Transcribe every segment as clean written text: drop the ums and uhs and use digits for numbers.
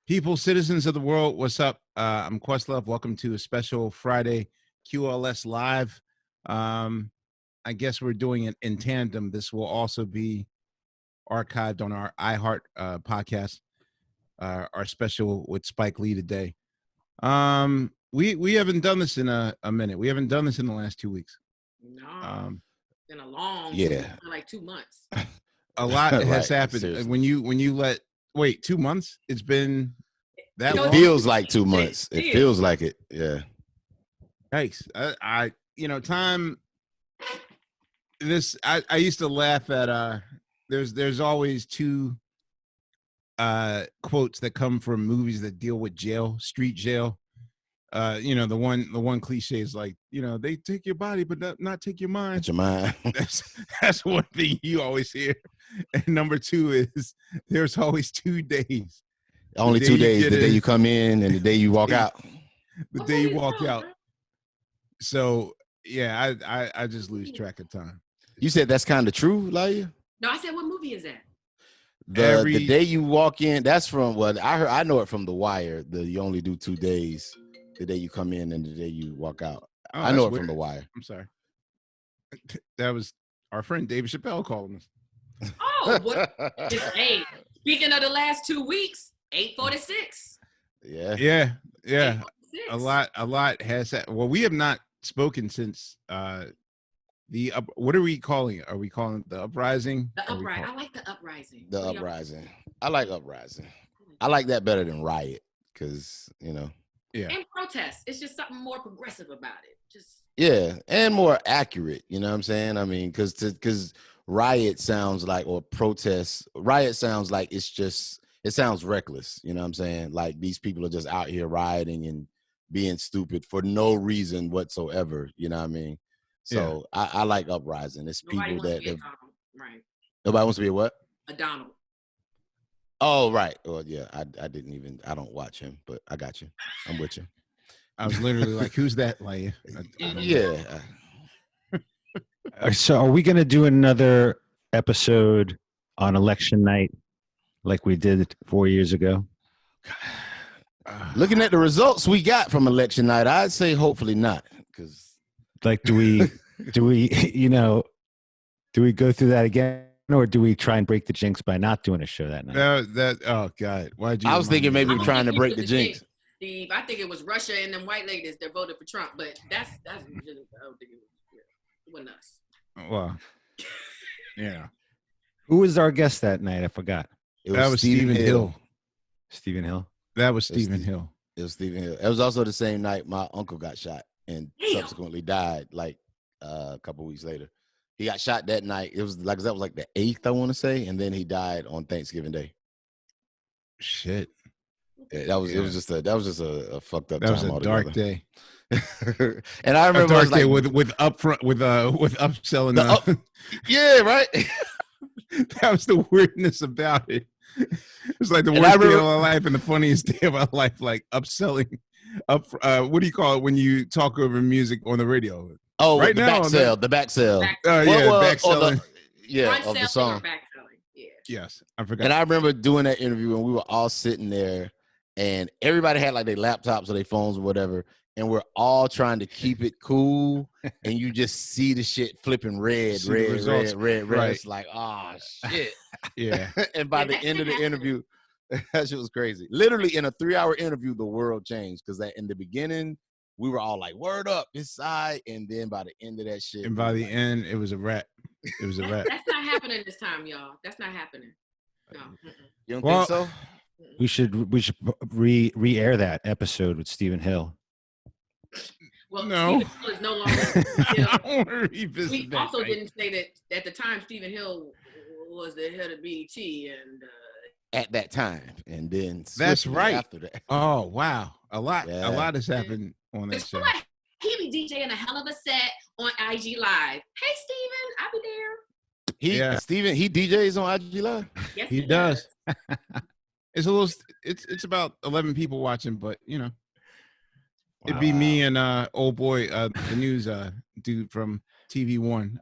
People, citizens of the world, what's up? I'm Questlove. Welcome to a special Friday QLS Live. I guess we're doing it in tandem. This will also be archived on our iHeart podcast, our special with Spike Lee today. We haven't done this in a minute. We haven't done this in the last 2 weeks. No, been a long, like 2 months. A lot has happened. Seriously. When you let 2 months. It's been that long. It feels like 2 months. It feels like it. Yeah. Thanks. I time. I used to laugh at there's always two quotes that come from movies that deal with jail, street jail. The one cliche is like, they take your body but not take your mind. Take your mind. That's one thing you always hear. And number two is there's always 2 days. Only 2 days. The day you come in and the day you walk out. The day you walk out. So yeah, I just lose track of time. You said that's kind of true, Laiya? No, I said, what movie is that? The day you walk in, that's from what I know it from The Wire. You only do 2 days. The day you come in and the day you walk out. Oh, I know it weird. from The Wire. I'm sorry. That was our friend David Chappelle calling us. Oh, what? Hey, speaking of the last 2 weeks, 8:46. Yeah. Yeah. A lot has happened. Well, we have not spoken since what are we calling it? Are we calling it the uprising? The uprising. I like the uprising. The uprising. I like uprising. I like that better than riot because, Yeah. And protest. It's just something more progressive about it. And more accurate. You know what I'm saying? I mean, because riot sounds like, or protest, riot sounds like it sounds reckless. You know what I'm saying? Like these people are just out here rioting and being stupid for no reason whatsoever. You know what I mean? So yeah. I like uprising. It's people that right. Nobody wants to be a what? A Donald. Oh, right. Well, yeah, I don't watch him, but I got you. I'm with you. I was literally like, who's that? Like, yeah. So are we going to do another episode on election night like we did 4 years ago? Looking at the results we got from election night, I'd say hopefully not. Because like, do we go through that again? Or do we try and break the jinx by not doing a show that night? Oh God! Why'd you? I was thinking maybe we're trying to break the jinx. Steve, I think it was Russia and them white ladies that voted for Trump, but that's I don't think it wasn't us. Well, yeah. Who was our guest that night? I forgot. That was Stephen Hill. Stephen Hill. That was Stephen Hill. It was Stephen Hill. It was also the same night my uncle got shot and subsequently died, like a couple weeks later. He got shot that night. It was like that was like the 8th, I want to say, and then he died on Thanksgiving Day. Shit. Yeah, that was just a fucked up. That was time a altogether. dark day. And I remember a dark day with upselling. Yeah, right. That was the weirdness about it. It's like the worst day of our life and the funniest day of our life, like upselling. What do you call it when you talk over music on the radio? Oh, right the now, back sell. Back selling. Of the song. Yeah. Yes, I forgot. And I remember doing that interview and we were all sitting there and everybody had like their laptops or their phones or whatever. And we're all trying to keep it cool. And you just see the shit flipping red. Right. It's like, oh, shit. Yeah. And by the end of the interview, that shit was crazy. Literally in a 3-hour interview, the world changed. Because in the beginning, we were all like, word up, this side. And then by the end of that shit. And by the end, it was a wrap. It was a wrap. That's not happening this time, y'all. That's not happening. No. You don't think so? We should re-air that episode with Stephen Hill. Well, no. Stephen Hill is no longer. I don't want to revisit we that. also didn't say that at the time Stephen Hill was the head of BET and at that time, and then that's right. After that. Oh wow, a lot has happened on that show. Like he be DJing a hell of a set on IG Live. Hey Stephen, I'll be there. Stephen, he DJs on IG Live. Yes, he does. It's a little. It's about 11 people watching, but it'd be me and old boy, the news dude from TV One.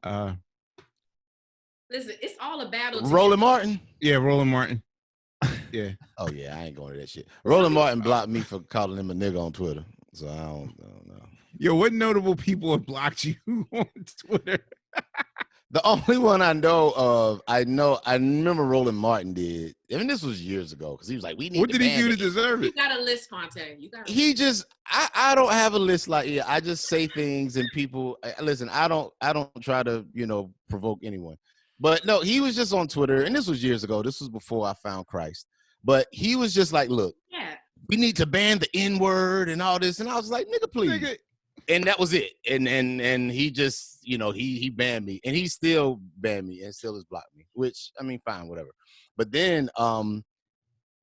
Listen, it's all a battle. Roland Martin. Yeah, Roland Martin. Yeah. Oh yeah, I ain't going to that shit. Roland Martin blocked me for calling him a nigga on Twitter, so I don't know. Yo, what notable people have blocked you on Twitter? The only one I know of, I remember Roland Martin did. I mean, this was years ago because he was like, "We need." What to did he ban do to it." deserve You it? got a list, Phonte. You got. He just, I don't have a list like yeah. I just say things and people listen. I don't try to provoke anyone. But no, he was just on Twitter, and this was years ago. This was before I found Christ. But he was just like, "Look, Yeah. we need to ban the N-word and all this," and I was like, "Nigga, please." Nigga. And that was it. And he just, he banned me, and he still banned me and still has blocked me. Which I mean, fine, whatever. But then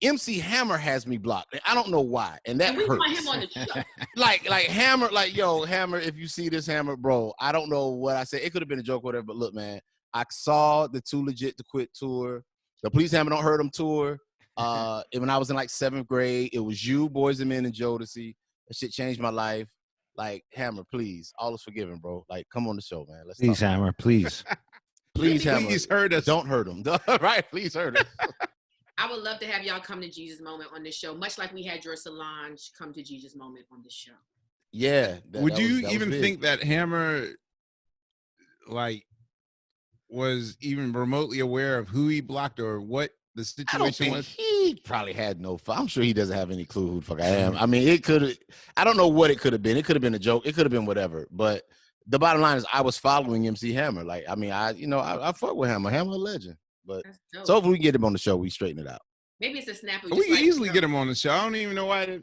MC Hammer has me blocked. I don't know why, and that And we hurts. want him on the show. like Hammer, like yo, Hammer, if you see this, Hammer, bro, I don't know what I said. It could have been a joke, or whatever. But look, man, I saw the Too Legit to Quit tour, the Please Hammer Don't Hurt Them tour. When I was in like 7th grade, it was you, Boys and Men, and Jodeci. That shit changed my life. Like Hammer, please, all is forgiven, bro. Like, come on the show, man. Let's Please, talk. Hammer, please. Please, Hammer. Please hurt us. Don't hurt him. Right? Please hurt us. I would love to have y'all come to Jesus Moment on this show, much like we had your Solange come to Jesus Moment on this show. Yeah. Would you that was even big. think that Hammer, like, was even remotely aware of who he blocked or what the I don't situation think was? he probably had no. I'm sure he doesn't have any clue who the fuck I am. I mean, it could. I don't know what it could have been. It could have been a joke. It could have been whatever. But the bottom line is, I was following MC Hammer. Like, I mean, I fuck with Hammer. Hammer a legend. But That's dope. so if we can get him on the show, we straighten it out. Maybe it's a snap. We can easily get him on the show. I don't even know why.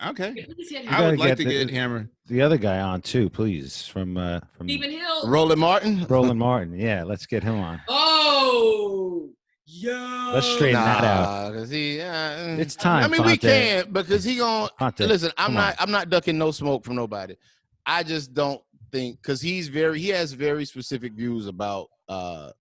Okay. I would like to get Hammer. The other guy on too, please. From Stephen Hill. Roland Martin. Roland Martin. Yeah, let's get him on. Oh, yeah. Let's straighten that out. Cause It's time. I mean, we Phonte. can because he gonna Phonte, listen. I'm come on. not ducking no smoke from nobody. I just don't think because he has very specific views about the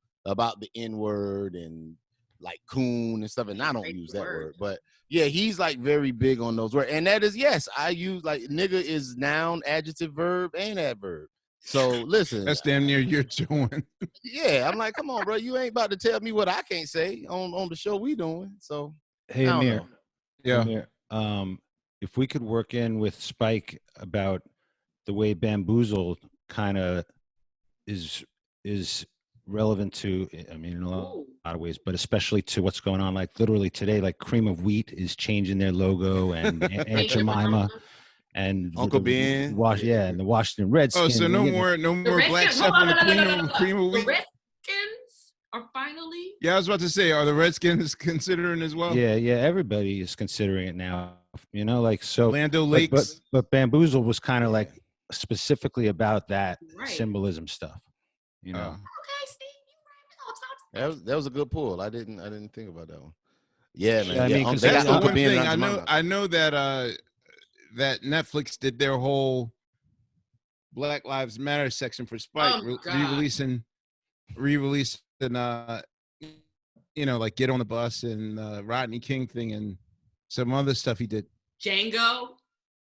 N-word and like coon and stuff, and I don't use that word, but yeah, he's like very big on those words, and that is yes, I use like nigga is noun, adjective, verb, and adverb. So listen, That's damn near your doing. yeah, I'm like, come on, bro, you ain't about to tell me what I can't say on the show we doing. So Hey, I don't Amir. know. Yeah. Amir, if we could work in with Spike about the way Bamboozled kind of is relevant to, I mean, in a lot of ways, but especially to what's going on, like literally today, like Cream of Wheat is changing their logo, and Aunt Jemima and Uncle Ben, and the Washington Redskins. Oh, so no more black stuff on the cream of wheat. The Redskins are finally. Yeah, I was about to say, are the Redskins considering as well? Yeah, everybody is considering it now. Like so. Lando Lakes, but Bamboozle was kind of like specifically about that Right. symbolism stuff. Okay, Steve. that was a good pull. I didn't think about that one. Yeah, man. Yeah, I mean, 'cause that's the Uncle one Ben thing and Aunt Jemima. I know that that Netflix did their whole Black Lives Matter section for Spike, re-releasing like Get on the Bus and Rodney King thing and some other stuff he did. Django.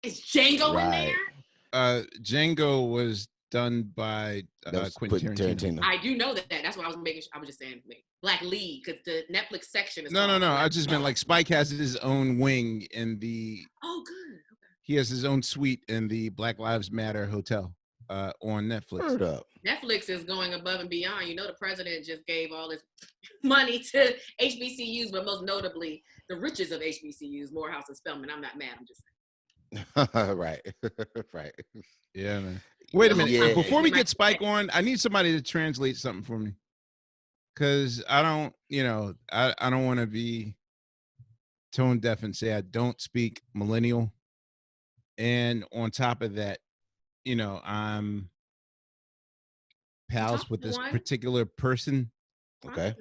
Is Django in there? Django was done by Quentin Tarantino. I do know that. That's what I was making. I was just saying Black League because the Netflix section is. No. I just meant like Spike has his own wing in the. Oh, good. Okay. He has his own suite in the Black Lives Matter hotel on Netflix. Word up. Netflix is going above and beyond. You know, the president just gave all this money to HBCUs, but most notably the richest of HBCUs, Morehouse and Spelman. I'm not mad. I'm just saying. Right. Right. Yeah, man. Wait a minute. Yeah. Before we get Spike on, I need somebody to translate something for me. Cause I don't, I don't want to be tone deaf and say I don't speak millennial. And on top of that, I'm pals with this particular person. Okay.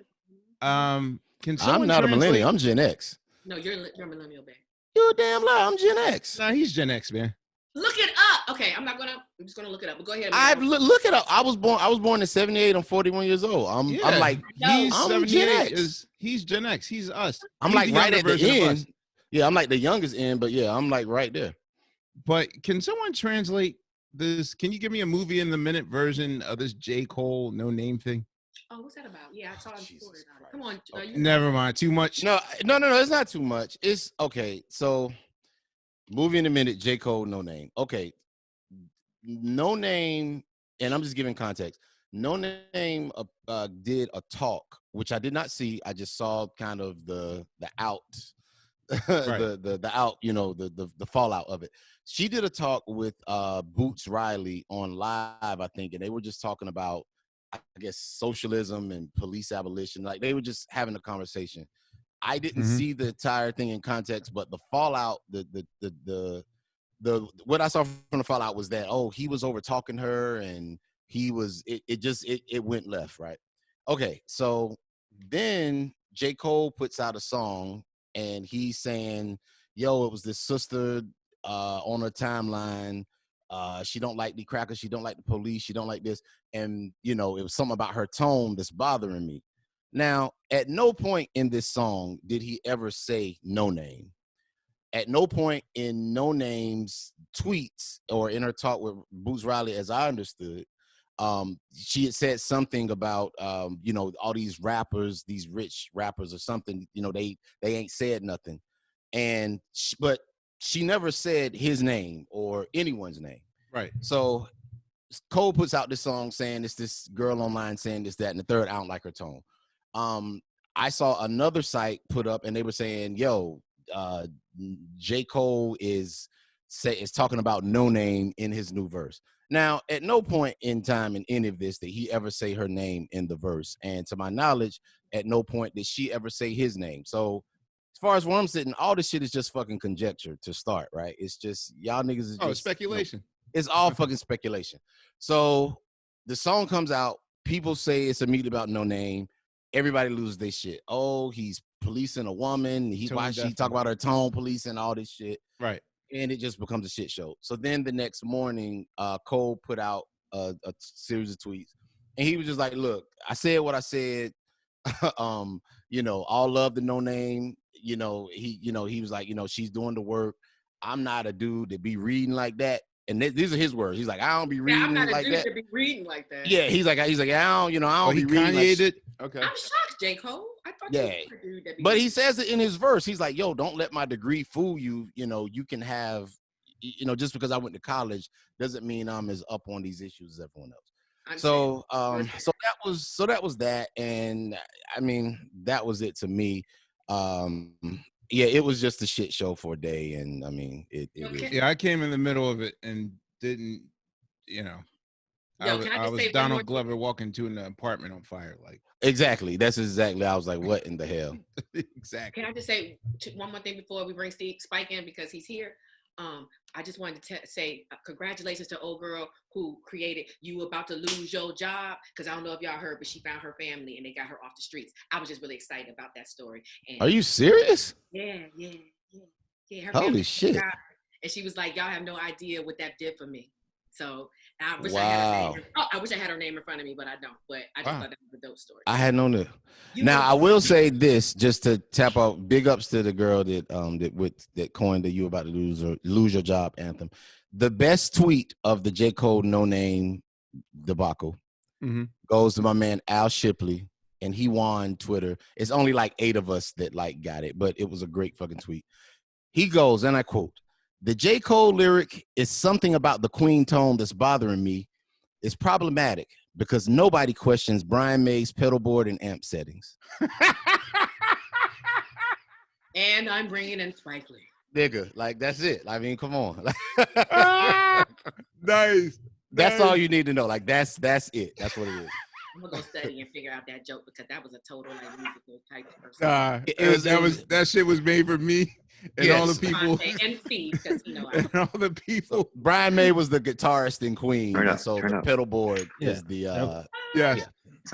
Can someone I'm not a millennial. I'm Gen X. No, you're a millennial, babe. You're a damn lie. I'm Gen X. Nah, he's Gen X, man. Look it up. Okay, I'm just gonna look it up. But go ahead. Look it up. I was born in 78. I'm 41 years old. I'm like he's I'm 78. Gen X. He's Gen X. He's us. I'm He's like right at the version of us. end. Yeah, I'm like the youngest end, but yeah, I'm like right there. But can someone translate this? Can you give me a movie in the minute version of this J. Cole No Name thing? Oh, what's that about? Yeah, I saw a Jesus story about it. Christ. Come on. Okay. Never mind. Too much. No, it's not too much. It's okay. So, movie in a minute. J. Cole, No Name. Okay, No Name, and I'm just giving context. No Name did a talk, which I did not see. I just saw kind of the out, Right. the out, the fallout of it. She did a talk with Boots Riley on Live, I think, and they were just talking about, I guess, socialism and police abolition. Like they were just having a conversation. I didn't Mhm. see the entire thing in context, but the fallout, the what I saw from the fallout was that, oh, he was over talking her and it went left, right? Okay, so then J. Cole puts out a song and he's saying, yo, it was this sister on her timeline. She don't like the crackers, she don't like the police, she don't like this. And it was something about her tone that's bothering me. Now, at no point in this song did he ever say No Name. At no point in No Name's tweets or in her talk with Boots Riley, as I understood, she had said something about all these rappers, these rich rappers or something. They ain't said nothing, but she never said his name or anyone's name. Right. So Cole puts out this song saying it's this girl online saying this, that, and the third. I don't like her tone. I saw another site put up and they were saying, yo, J. Cole is talking about No Name in his new verse. Now, at no point in time in any of this did he ever say her name in the verse. And to my knowledge, at no point did she ever say his name. So as far as where I'm sitting, all this shit is just fucking conjecture to start, right? It's just y'all niggas is just Speculation. it's all fucking speculation. So the song comes out, people say it's immediately about No Name. Everybody loses their shit. Oh, he's policing a woman. Why she talk about her tone policing, all this shit. Right. And it just becomes a shit show. So then the next morning, Cole put out a series of tweets. And he was just like, look, I said what I said. All love to No Name. He was like, she's doing the work. I'm not a dude to be reading like that. And these are his words. He's like, I don't be reading I'm not a like dude that. to be reading like that. Yeah, he's like, I don't be reading like it. Okay. I'm shocked, J. Cole. I thought you were a dude that be but reading. he says it in his verse. He's like, yo, don't let my degree fool you. You can have, just because I went to college doesn't mean I'm as up on these issues as everyone else. So that was that. And I mean, that was it to me. It was just a shit show for a day. And I mean, it Okay. Yeah, I came in the middle of it and didn't, Can I just was say one Donald more Glover walking to an apartment on fire. Like, exactly. That's exactly. I was like, what in the hell? exactly. Can I just say one more thing before we bring Spike in because he's here? I just wanted to say congratulations to old girl who created You About to Lose Your Job, because I don't know if y'all heard, but she found her family and they got her off the streets. I was just really excited about that story. And are you serious? Yeah. Her Holy shit. got her, and she was like, y'all have no idea what that did for me. So I wish I had her name in front of me, but I don't. But I just thought that was a dope story. I had known it. Now I will say this, just to tap out, big ups to the girl that coined the You About to Lose Your Job anthem. The best tweet of the J. Cole No Name debacle goes to my man Al Shipley, and he won Twitter. It's only like 8 of us that got it, but it was a great fucking tweet. He goes, and I quote, "The J. Cole lyric is something about the Queen tone that's bothering me. It's problematic because nobody questions Brian May's pedal board and amp settings." And I'm bringing in Spike Lee. Nigga, like that's it. I mean, come on. Nice. That's all you need to know. Like that's it. That's what it is. I'm gonna go study and figure out that joke because that was a total musical type person. That shit was made for me and all the people and Steve, because and all the people. So Brian May was the guitarist in Queen, Turn and up, so turn the up. pedal board is the Yes.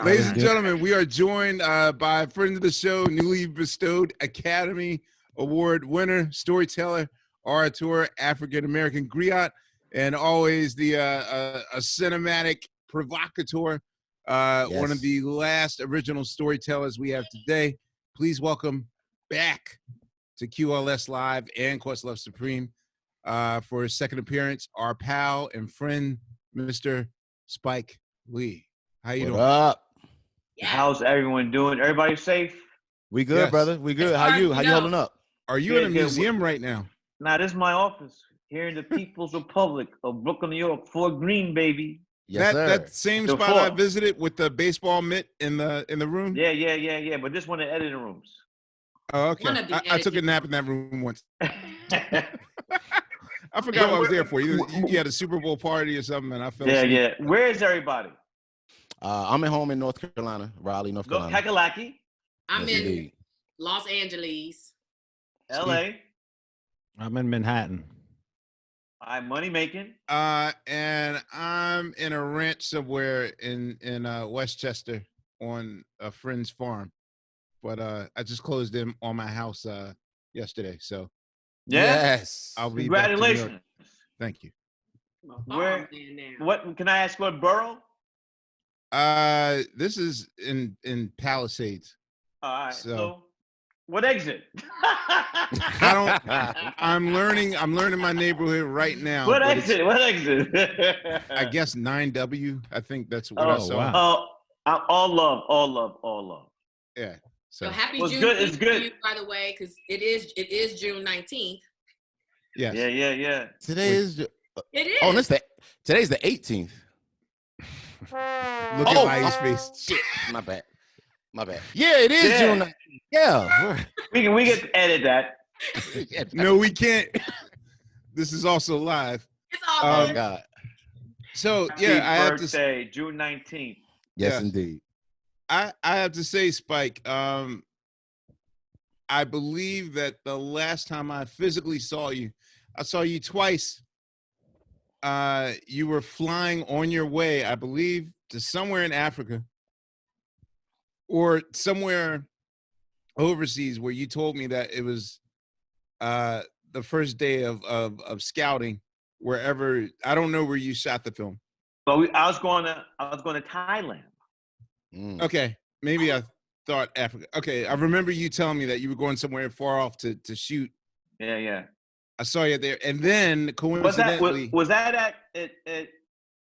Ladies and gentlemen, we are joined by a friend of the show, newly bestowed Academy Award winner, storyteller, orator, African-American griot, and always the a cinematic provocateur, one of the last original storytellers we have today. Please welcome back to QLS Live and Questlove Supreme for his second appearance, our pal and friend, Mr. Spike Lee. How you doing? What up? Yes. How's everyone doing? Everybody safe? We good, Yes. brother. We good. As How far as you? we How you know. holding up? Are you in a Good. museum right now? Nah, this is my office here in the People's Republic of Brooklyn, New York. Fort Greene, baby. Yes, sir. That same The spot I fort. visited with the baseball mitt in the room. Yeah. But this one in the editing rooms. Oh, One okay. of the I took a editing nap in that room once. I forgot what I was there for. You had a Super Bowl party or something, and I fell asleep. Yeah. Where is everybody? I'm at home in North Carolina, Raleigh, North No, Carolina. Kakalaki, I'm Yes, in indeed. Los Angeles. LA. I'm in Manhattan. I'm money making. And I'm in a ranch somewhere in Westchester on a friend's farm, but I just closed in on my house yesterday, so Yeah. Yes. I'll be back to New York. Congratulations. Thank you. I'm a Where- farmland now. What can I ask? What borough? This is in Palisades. All right. So- So, what exit? I'm learning my neighborhood right now. What but it's, exit? What exit? I guess 9W. I think that's what I Oh, saw. wow. all love. Yeah. So So happy Well, it's June good, it's to good. you, by the way, because it is June 19th. yes. Yeah. Today is. It is. Oh, today's the 18th. Look at Laiya's face. Shit. My bad. Yeah, it is Yeah. June 19th. Yeah. We can edit that. No, we can't. This is also live. It's all Oh good. God. So Happy yeah, I have to. birthday, June 19th. Yes, Yes. indeed. I have to say, Spike. I believe that the last time I physically saw you, I saw you twice. You were flying on your way, I believe, to somewhere in Africa or somewhere overseas, where you told me that it was the first day of scouting. Wherever, I don't know where you shot the film. But I was going to Thailand. Mm. Okay, maybe I thought Africa. Okay, I remember you telling me that you were going somewhere far off to shoot. Yeah. I saw you there, and then Was that coincidentally, was that at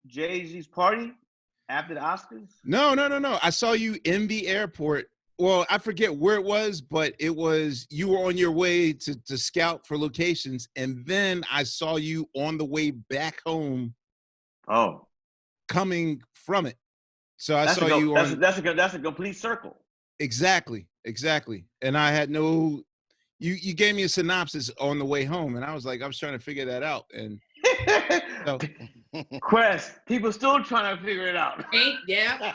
Jay-Z's party after the Oscars? no. I saw you in the airport. Well, I forget where it was, but it was you were on your way to scout for locations, and then I saw you on the way back home Oh, coming from it. So I that's saw you on that's a complete circle. exactly, and I had no. You gave me a synopsis on the way home, and I was like, I was trying to figure that out, and so Quest, people still trying to figure it out. Yeah.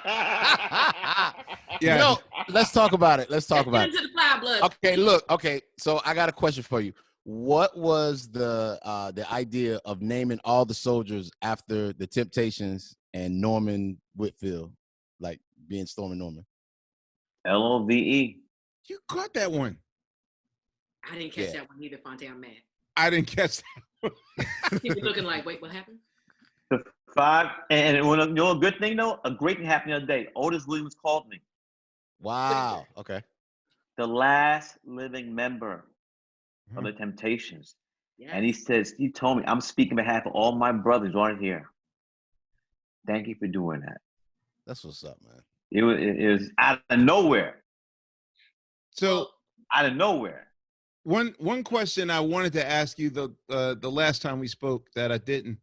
yeah. Let's talk about it. Let's get into the Cloud Blood. Okay, look. Okay, so I got a question for you. What was the idea of naming all the soldiers after the Temptations and Norman Whitfield, like being Stormin' Norman? LOVE. You caught that one. I didn't catch Yeah. that one either, Phonte. I'm mad. I didn't catch that. People looking like, wait, what happened? The 5, and you know a good thing though, a great thing happened the other day. Otis Williams called me, Wow. Okay. the last living member of the Temptations, Yes. and he told me, I'm speaking on behalf of all my brothers right here. Thank you for doing that. That's what's up, man. It was out of nowhere. So Out of nowhere. one question I wanted to ask you the last time we spoke that I didn't.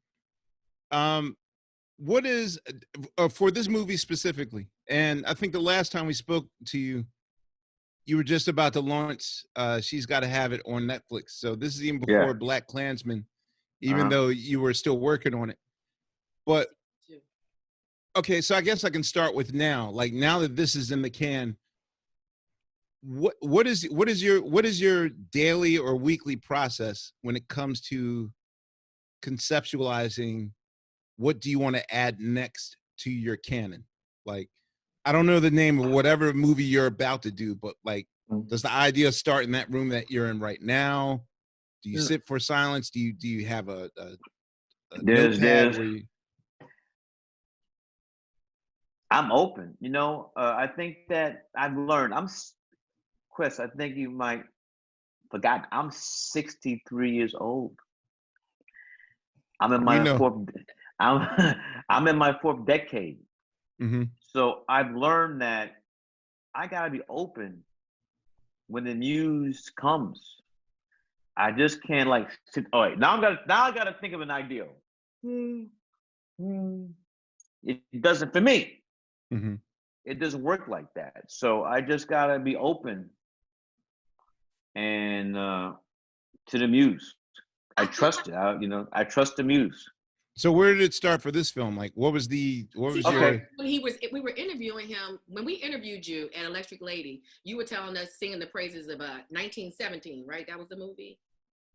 What is for this movie specifically? And I think the last time we spoke to you, you were just about to launch She's Gotta Have It on Netflix. So this is even before Yeah. Black Klansman, even Uh-huh. though you were still working on it. But okay, so I guess I can start with now. Like now that this is in the can, what is your daily or weekly process when it comes to conceptualizing what do you want to add next to your canon? Like, I don't know the name of whatever movie you're about to do, but like, does the idea start in that room that you're in right now? Do you sit for silence? Do you have a notepad where you? I'm open. You know, I think that I've learned. Quest, I think you might forgot. I'm 63 years old. I'm in my fourth. I'm in my fourth decade. Mm-hmm. So I've learned that I gotta be open when the muse comes. I just can't like sit. All right, now I gotta think of an ideal. It doesn't for me. Mm-hmm. It doesn't work like that. So I just gotta be open and to the muse. I trust it. I trust the muse. So where did it start for this film? Like, what was Okay. When we were interviewing him, when we interviewed you at Electric Lady, you were telling us, singing the praises of 1917, right? That was the movie.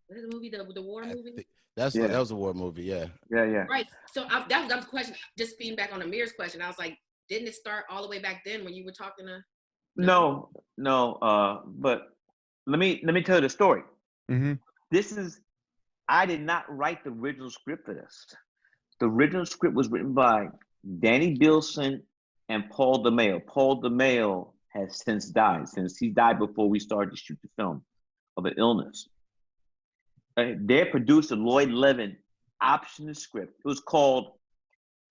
What is the movie? The war movie? That was a war movie, yeah. Yeah. Right. So that was the question. Just feeding back on Amir's question, I was like, didn't it start all the way back then when you were talking to? No. But let me tell you the story. Mm-hmm. I did not write the original script for this. The original script was written by Danny Bilson and Paul DeMeo. Paul DeMeo has since died, since he died before we started to shoot the film of an illness. Their producer, Lloyd Levin, optioned the script. It was called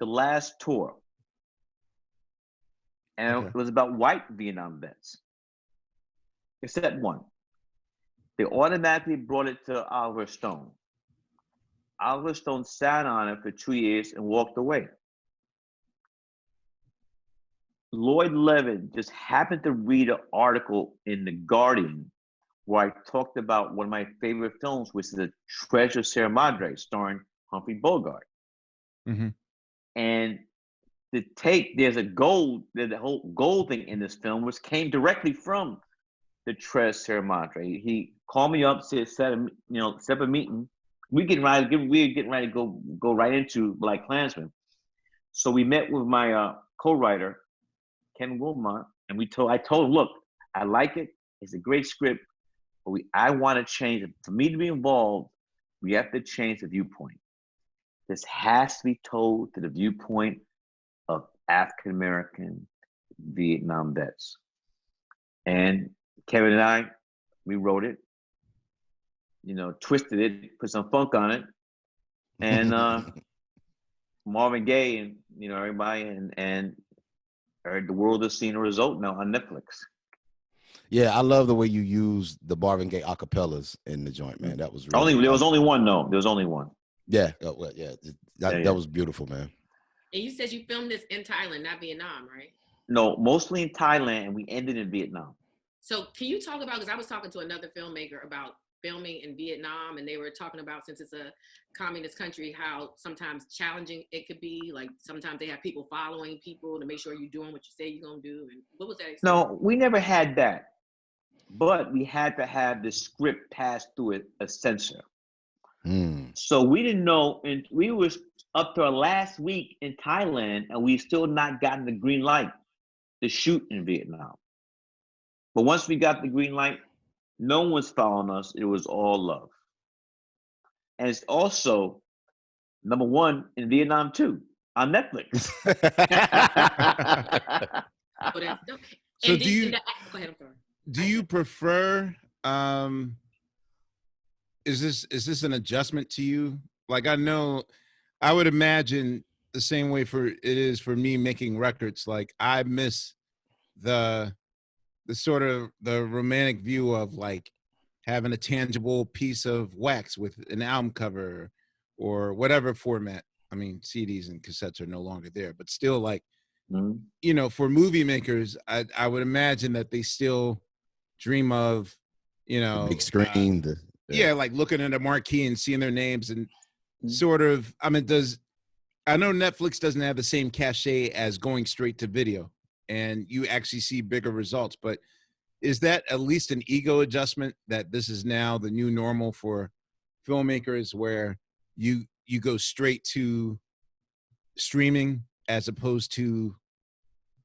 The Last Tour. And It was about white Vietnam vets, except one. They automatically brought it to Oliver Stone. Oliver Stone sat on it for 2 years and walked away. Lloyd Levin just happened to read an article in The Guardian where I talked about one of my favorite films, which is The Treasure Sierra Madre, starring Humphrey Bogart. Mm-hmm. And there's the whole gold thing in this film, which came directly from The Treasure Sierra Madre. He called me up, set up a meeting. We're getting ready to go right into Black Klansman. So we met with my co-writer, Ken Wilmot, and I told him, look, I like it. It's a great script, but I want to change it. For me to be involved, we have to change the viewpoint. This has to be told to the viewpoint of African-American Vietnam vets. And Kevin and I, we wrote it, twisted it, put some funk on it. And Marvin Gaye and, everybody and the world has seen a result now on Netflix. Yeah, I love the way you used the Marvin Gaye acapellas in the joint, man. That was really there was only one, though. There was only one. Yeah, that was beautiful, man. And you said you filmed this in Thailand, not Vietnam, right? No, mostly in Thailand, and we ended in Vietnam. So can you talk about, because I was talking to another filmmaker about filming in Vietnam, and they were talking about, since it's a communist country, how sometimes challenging it could be. Like sometimes they have people following people to make sure you're doing what you say you're gonna do. And what was that? No, we never had that, but we had to have the script passed through a censor. So we didn't know, and we was up to our last week in Thailand, and we still not gotten the green light to shoot in Vietnam. But once we got the green light, no one was following us. It was all love. And it's also #1 in Vietnam too, on Netflix. So go ahead, I'm sorry. Do you prefer, is this an adjustment to you? Like, I would imagine the same way it is for me making records. Like, I miss the sort of the romantic view of like having a tangible piece of wax with an album cover or whatever format. I mean, CDs and cassettes are no longer there, but still, like, for movie makers, I would imagine that they still dream of, the big screen, like looking at a marquee and seeing their names and sort of, I mean, I know Netflix doesn't have the same cachet as going straight to video and you actually see bigger results, but is that at least an ego adjustment that this is now the new normal for filmmakers, where you go straight to streaming as opposed to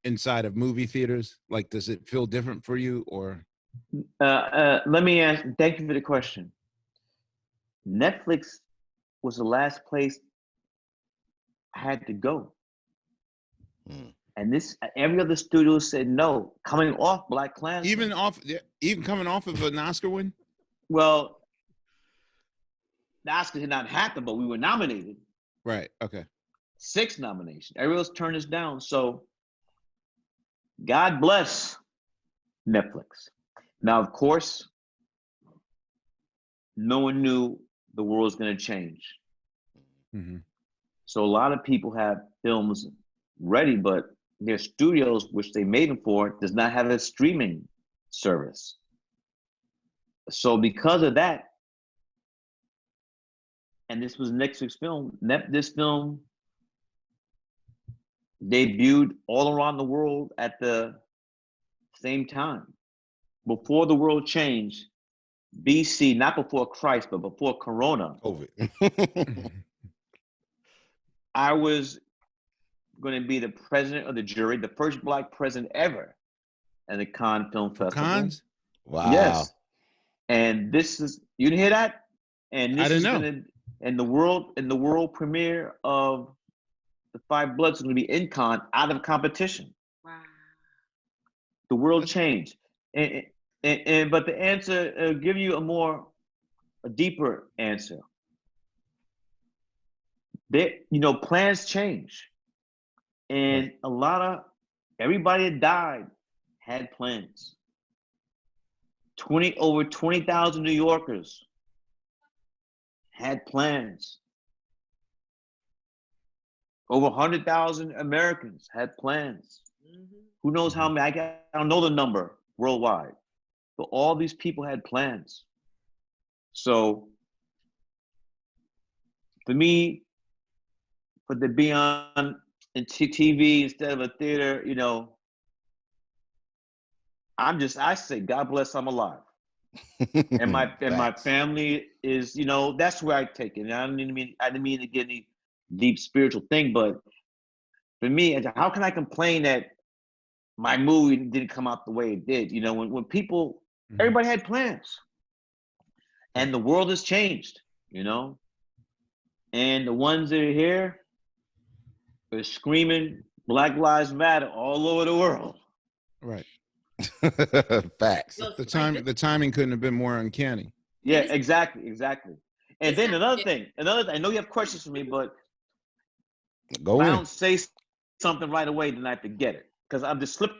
inside of movie theaters? Like, does it feel different for you, or? Let me ask, thank you for the question. Netflix was the last place I had to go. And every other studio said no, coming off Black Klansman. Even coming off of an Oscar win? Well, the Oscars did not happen, but we were nominated. Right, okay. 6 nominations. Everyone else turned us down. So God bless Netflix. Now, of course, no one knew the world was going to change. Mm-hmm. So a lot of people have films ready, but their studios, which they made them for, does not have a streaming service. So because of that, and this was Netflix film, this film debuted all around the world at the same time. Before the world changed, BC, not before Christ, but before Corona, COVID. I was going to be the president of the jury, the first Black president ever at the Cannes Film Festival. Cannes? Wow. Yes. And this is, you didn't hear that? And this I didn't is know. gonna, in the world premiere of The Five Bloods is gonna be in Cannes, out of competition. Wow. The world changed. But the answer, give you a deeper answer. Plans change. And everybody that died had plans. Over 20,000 New Yorkers had plans. Over 100,000 Americans had plans. Mm-hmm. Who knows how many? I don't know the number worldwide, but all these people had plans. So for me, for to be on TV instead of a theater, I say, God bless, I'm alive. And my family is, that's where I take it. And I didn't mean to get any deep spiritual thing, but for me, how can I complain that my movie didn't come out the way it did? When people, everybody had plans, and the world has changed, and the ones that are here are screaming Black Lives Matter all over the world. Right. Facts. The timing couldn't have been more uncanny. Yeah, exactly. And then another thing, I know you have questions for me, but if I don't say something right away, then I have to get it, because I'm dyslexic.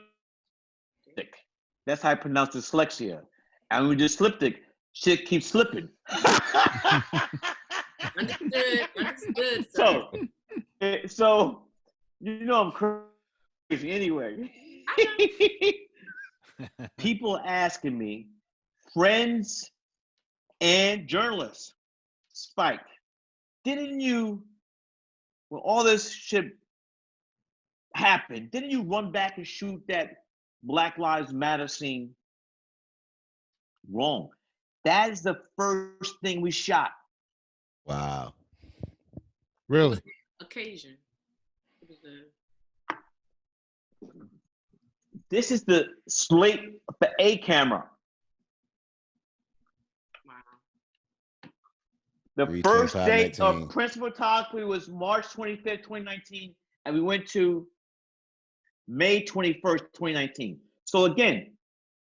That's how I pronounce dyslexia. And when dyslexic, shit keeps slipping. Understood. So I'm crazy anyway. People asking me, friends and journalists, Spike, didn't you, when all this shit happened, didn't you run back and shoot that Black Lives Matter scene? Wrong. That is the first thing we shot. Wow. Really? Occasion. This is the slate for a camera. Wow. The first date of principal photography was March 25th, 2019, and we went to May 21st, 2019. So again,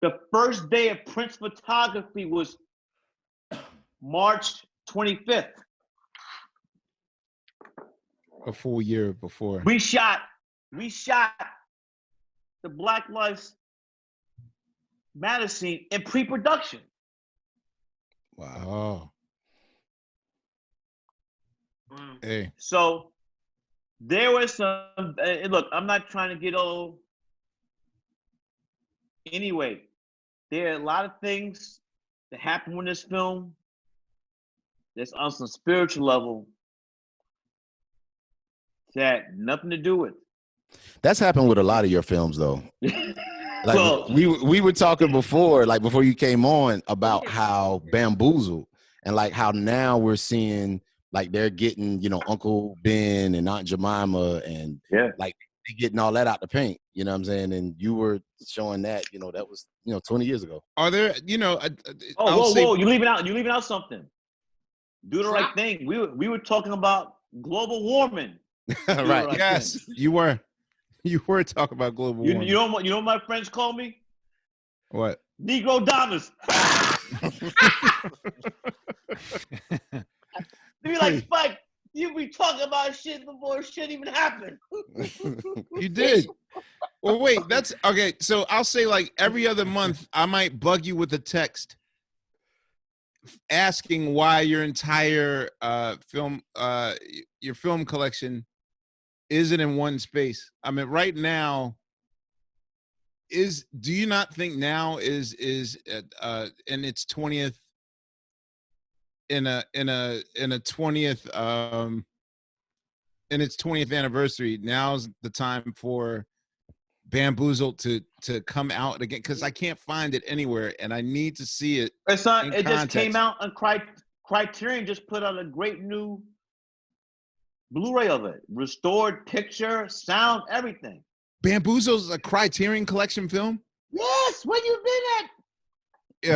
the first day of principal photography was March 25th. A full year before. We shot the Black Lives Matter scene in pre-production. Wow. Hey. So there was some, look, I'm not trying to get old. Anyway, there are a lot of things that happen in this film that's on some spiritual level that nothing to do with. That's happened with a lot of your films, though. Like, well, we were talking before, like before you came on, about how Bamboozled, and like how now we're seeing like they're getting, Uncle Ben and Aunt Jemima, and like they getting all that out the paint. You know what I'm saying? And you were showing that, that was 20 years ago. Are there, whoa, you leaving out something. Do the right thing. We were talking about global warming. Right. Yes, you were. You were talking about global warming. You know what my friends call me? What? Negro Damas. They be like, Spike, you be talking about shit before shit even happened. You did. Well, wait, that's okay. So I'll say like every other month, I might bug you with a text asking why your entire your film collection isn't in one space. I mean, right now, do you not think now is in its 20th in a 20th in its 20th anniversary, now's the time for Bamboozled to come out again, because I can't find it anywhere and I need to see it. It's not. It just context. came out on Criterion. Just put out a great new Blu-ray of it, restored picture, sound, everything. Bamboozled's a Criterion Collection film. Yes, where you been at?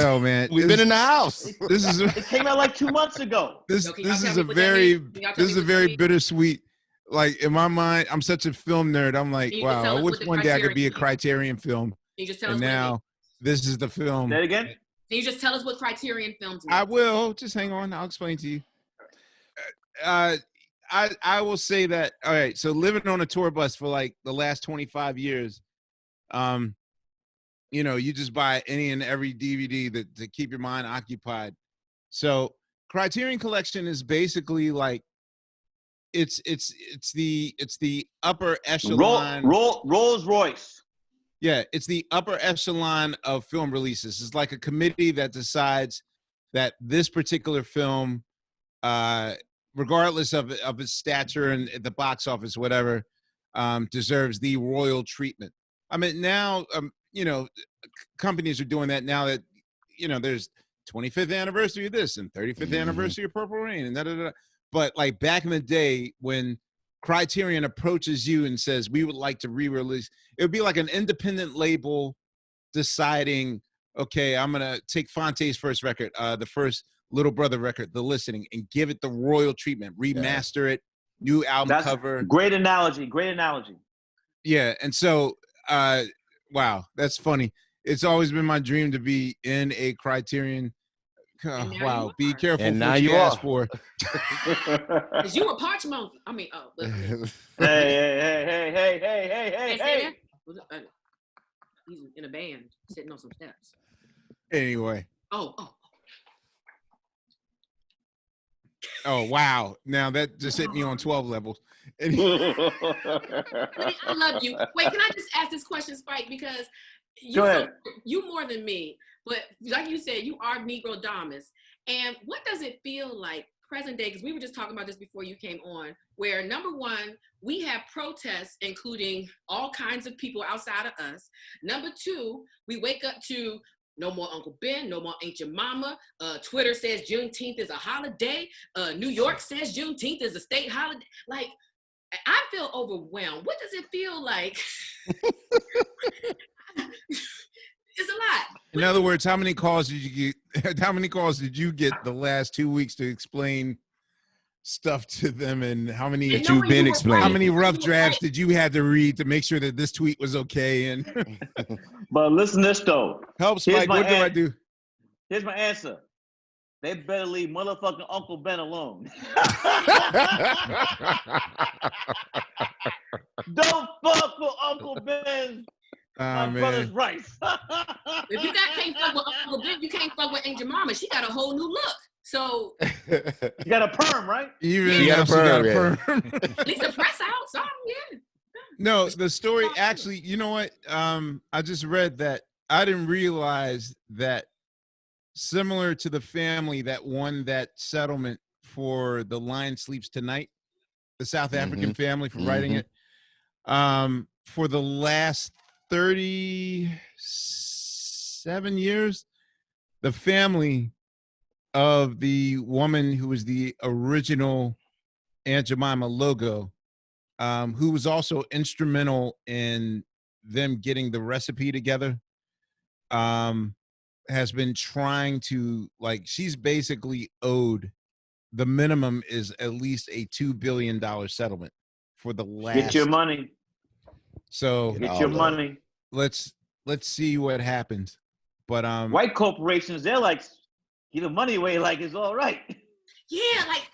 Yo, man, We've been in the house. This is It came out like 2 months ago. this Yo, can y'all this tell is me a what that very means? Can y'all tell this me is a what that very means? bittersweet. Like in my mind, I'm such a film nerd. I'm like, Can you just wow, tell I us wish what the one day I could be a Criterion Criterion film. Can you just tell And us what it now means? this is the film. Say it again. Can you just tell us what Criterion films mean? I will. Just hang on. I'll explain to you. I will say that. All right. So living on a tour bus for like the last 25 years, you know, you just buy any and every DVD that to keep your mind occupied. So Criterion Collection is basically like it's the upper echelon. Rolls Royce. Yeah, it's the upper echelon of film releases. It's like a committee that decides that this particular film, regardless of its stature and the box office, whatever, deserves the royal treatment. I mean, now, you know, companies are doing that now that, you know, there's 25th anniversary of this and 35th anniversary of Purple Rain and da-da-da. But like back in the day when Criterion approaches you and says, we would like to re-release, it would be like an independent label deciding, okay, I'm going to take Phonte's first record, the first Little Brother record, The Listening, and give it the royal treatment, remaster it, new album That's cover. great analogy. Great analogy. Yeah. And so, wow, that's funny. It's always been my dream to be in a Criterion. And now Wow, you be are. careful And for now what you you ask are. for. Because you were Parch Monkey. I mean, oh, but, Hey. Can't say that? He's in a band sitting on some steps. Anyway. Oh. Oh, wow. Now that just hit me on 12 levels. I love you. Wait, can I just ask this question, Spike? Because Go ahead. you more than me, but like you said, you are Negro Damas. And what does it feel like present day? Because we were just talking about this before you came on, where number one, we have protests, including all kinds of people outside of us. Number two, we wake up to no more Uncle Ben, no more Ain't Your Mama. Twitter says Juneteenth is a holiday. New York says Juneteenth is a state holiday. Like, I feel overwhelmed. What does it feel like? It's a lot. In other words, how many calls did you get? How many calls did you get the last 2 weeks to explain stuff to them, and how many And you've been you were explaining. how right. many rough You were drafts right. did you have to read to make sure that this tweet was okay? And But listen to this though. help, Here's Spike. my What do I an- do? Here's my answer. They better leave motherfucking Uncle Ben alone. Don't fuck with Uncle Ben. My brother's Man. rice. If you can't fuck with Uncle Ben, you can't fuck with Aunt Your Mama. She got a whole new look. So You got a perm, right? Even She now got a she got a perm, perm. at least the press out, something, yeah. No, the story actually, you know what? I just read that. I didn't realize that similar to the family that won that settlement for The Lion Sleeps Tonight, the South African family for writing it, for the last 37 years, the family of the woman who was the original Aunt Jemima logo, who was also instrumental in them getting the recipe together, has been trying to, like, she's basically owed, the minimum is at least a $2 billion settlement for the last. Get your money. So Get Get all your of money. let's see what happens. But White corporations, they're like, give the money away like it's all right. Yeah, like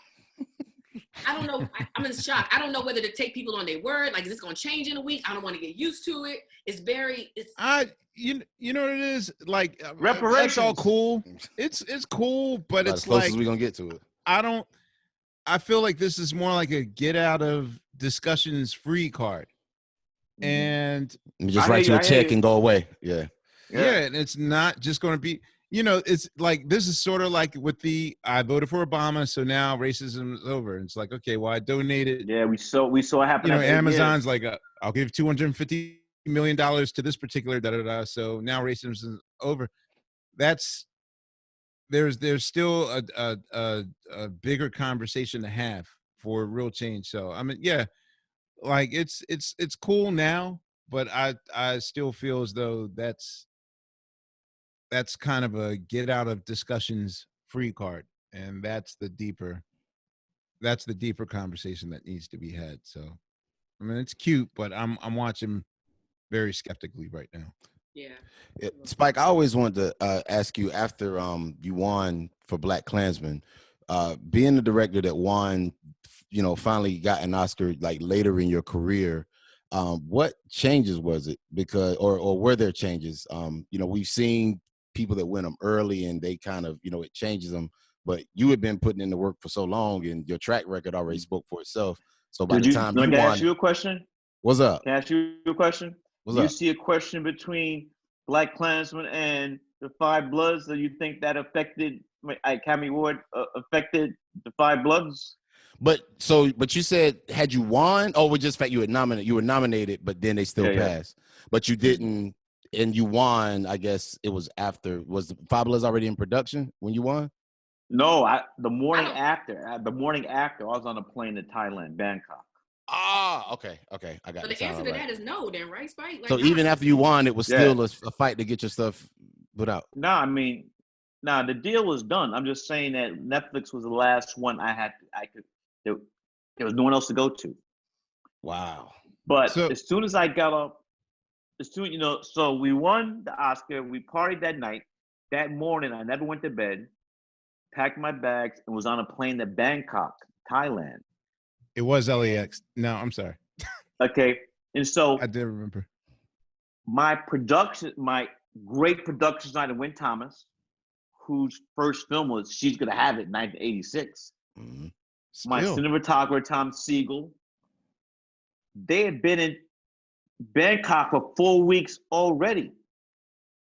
I don't know. I'm in shock. I don't know whether to take people on their word. Like, is this going to change in a week? I don't want to get used to it. It's you know what it is like. That's all Reparations. cool. It's cool, but About it's as close like as we gonna get to it. I feel like this is more like a get out of discussions free card, and You just I write hear you you, a I hear check you. and go away. Yeah. yeah, and it's not just going to be. It's like this is sort of like with the I voted for Obama, so now racism is over. It's like, okay, well, I donated. Yeah, we saw it happen after 8 years. Amazon's like, I'll give $250 million to this particular so now racism is over. There's still a bigger conversation to have for real change. So I mean, yeah, like it's cool now, but I still feel as though that's kind of a get out of discussions free card, and that's the deeper conversation that needs to be had. So I mean, it's cute, but I'm watching very skeptically right now. yeah. Spike, I always wanted to ask you after you won for Black Klansman, being the director that won, finally got an Oscar like later in your career. What changes was it? Because or were there changes? We've seen people that win them early and they kind of, it changes them. But you had been putting in the work for so long, and your track record already spoke for itself. So by the time you Can I won, ask you a question? what's up? Can I ask you a question? What's Do you up? see a question between Black Klansman and the Five Bloods? Do you think that affected Academy Award affected the Five Bloods? But you said had you won, or was just fact you were nominated, but then they still passed. But you didn't, and you won. I guess it was after. Was the Five Bloods already in production when you won? No, the morning after. I was on a plane to Thailand, Bangkok. Ah, okay, I got So the the answer time to right. that is no, then, right, Spike? Like, So even after you won, it was Yeah. still a fight to get your stuff put out. No, I mean, the deal was done. I'm just saying that Netflix was the last one there was no one else to go to. Wow. But So- as soon as I got up, so we won the Oscar. We partied that night. That morning, I never went to bed, packed my bags, and was on a plane to Bangkok, Thailand. It was LAX. No, I'm sorry. Okay. And so I did remember. my great production designer, Wynn Thomas, whose first film was She's Gonna Have It in 1986. Mm-hmm. My cinematographer, Tom Siegel, they had been in Bangkok for 4 weeks already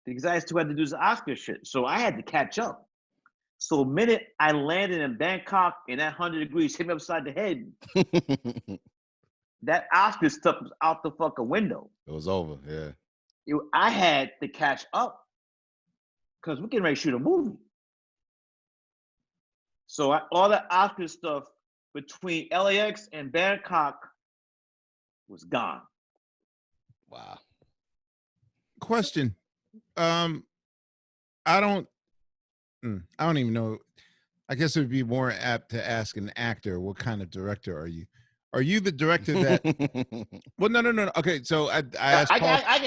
because I still had to do this Oscar shit. So I had to catch up. So the minute I landed in Bangkok and that 100 degrees hit me upside the head, that Oscar stuff was out the fucking window. It was over, yeah. I had to catch up because we're getting ready to shoot a movie. So all the Oscar stuff between LAX and Bangkok was gone. Wow. Question. I don't even know. I guess it would be more apt to ask an actor, what kind of director are you? Are you the director that well no. Okay, so I asked Paul, I can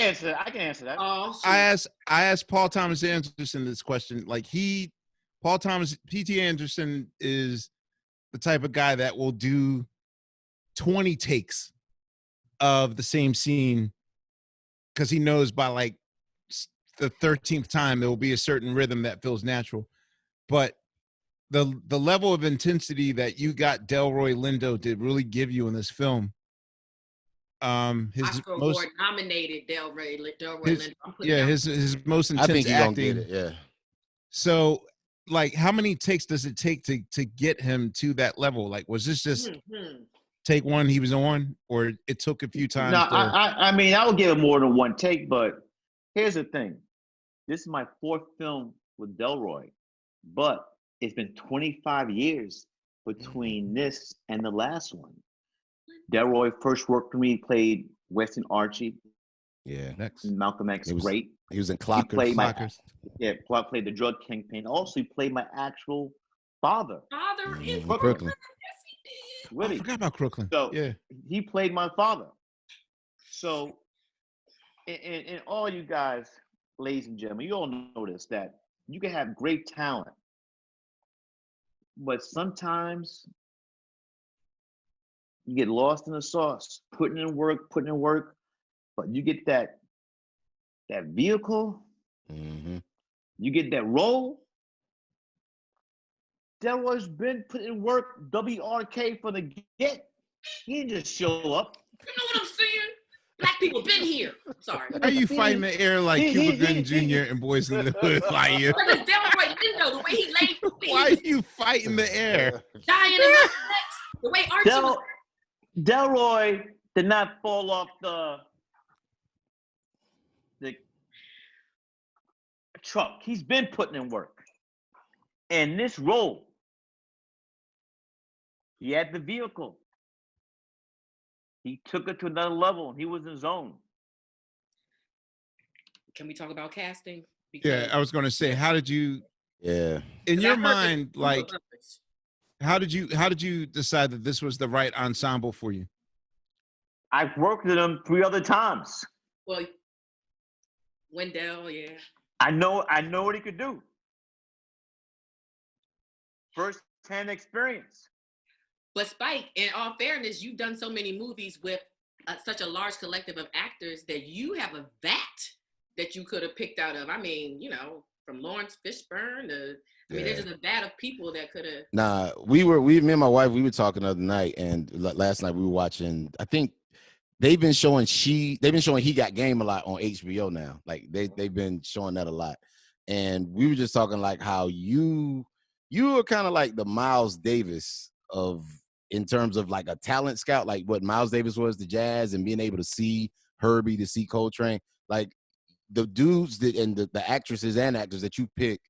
answer that. Oh, I asked Paul Thomas Anderson this question. Like Paul Thomas P.T. Anderson is the type of guy that will do 20 takes of the same scene because he knows by like the 13th time there will be a certain rhythm that feels natural. But the level of intensity that you got Delroy Lindo did really give you in this film. His Oscar most Award-nominated Delroy Lindo. his most intense I think he's acting. gonna get it, yeah. So, like, how many takes does it take to get him to that level? Like, was this just take one he was on, or it took a few times? No, I mean, I would give it more than one take, but here's the thing. This is my 4th film with Delroy, but it's been 25 years between this and the last one. Delroy first worked with me, played Weston Archie. Yeah. Next. Malcolm X, great. He was in He Clockers. played Clockers. the drug kingpin. Also, he played my actual father. Father in Brooklyn. Brooklyn. Yes, he did. Really. I forgot about Crooklyn. So yeah, he played my father. So, and all you guys, ladies and gentlemen, you all know this, that you can have great talent, but sometimes You get lost in the sauce, putting in work, but you get that vehicle, you get that role. Delroy's been putting in work, WRK for the get. He didn't just show up. You know what I'm saying? Black people been here. Sorry. Why are you fighting the air like Cuba Gooding Jr. and Boys in the Hood? Like, Because Delroy Lindo, the way he laid. why are you fighting the air? Dying in my legs. The way Archie was. Delroy did not fall off the truck. He's been putting in work. And this role, he had the vehicle. He took it to another level. He was in zone. Can we talk about casting? Yeah, I was going to say, how did you? Yeah. In your mind, like, how did you decide that this was the right ensemble for you? I've worked with him 3 other times. Well, Wendell, yeah. I know what he could do. First-hand experience. But Spike, in all fairness, you've done so many movies with such a large collective of actors that you have a vat that you could have picked out of. I mean, you know, from Lawrence Fishburne to, I mean, there's just a vat of people that could have. Nah, me and my wife, we were talking the other night, and last night we were watching, I think they've been showing He Got Game a lot on HBO now. Like they've been showing that a lot. And we were just talking like how you were kind of like the Miles Davis in terms of like a talent scout, like what Miles Davis was to jazz, and being able to see Herbie, to see Coltrane, like the dudes and the actresses and actors that you pick,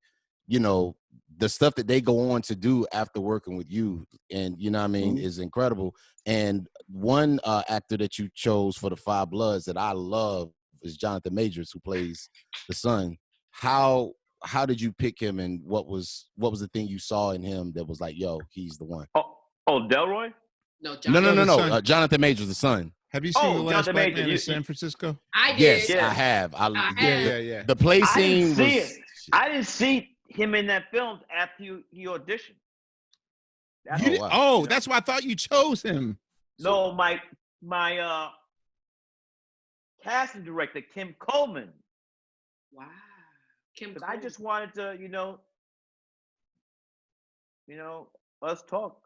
you know, the stuff that they go on to do after working with you, and you know what I mean, is incredible. And one actor that you chose for the Five Bloods that I love is Jonathan Majors, who plays the son. How did you pick him, and what was the thing you saw in him that was like, yo, he's the one? Oh, Delroy? No, No. Jonathan Majors, the son. Have you seen The Last Jonathan Black Majors, Man in San Francisco? I did. Yes, I have. Yeah. The play scene I didn't see him in that film after he auditioned. That's why I thought you chose him. No, my casting director, Kim Coleman. Wow. Kim Because Coleman. I just wanted to, you know, let's talk.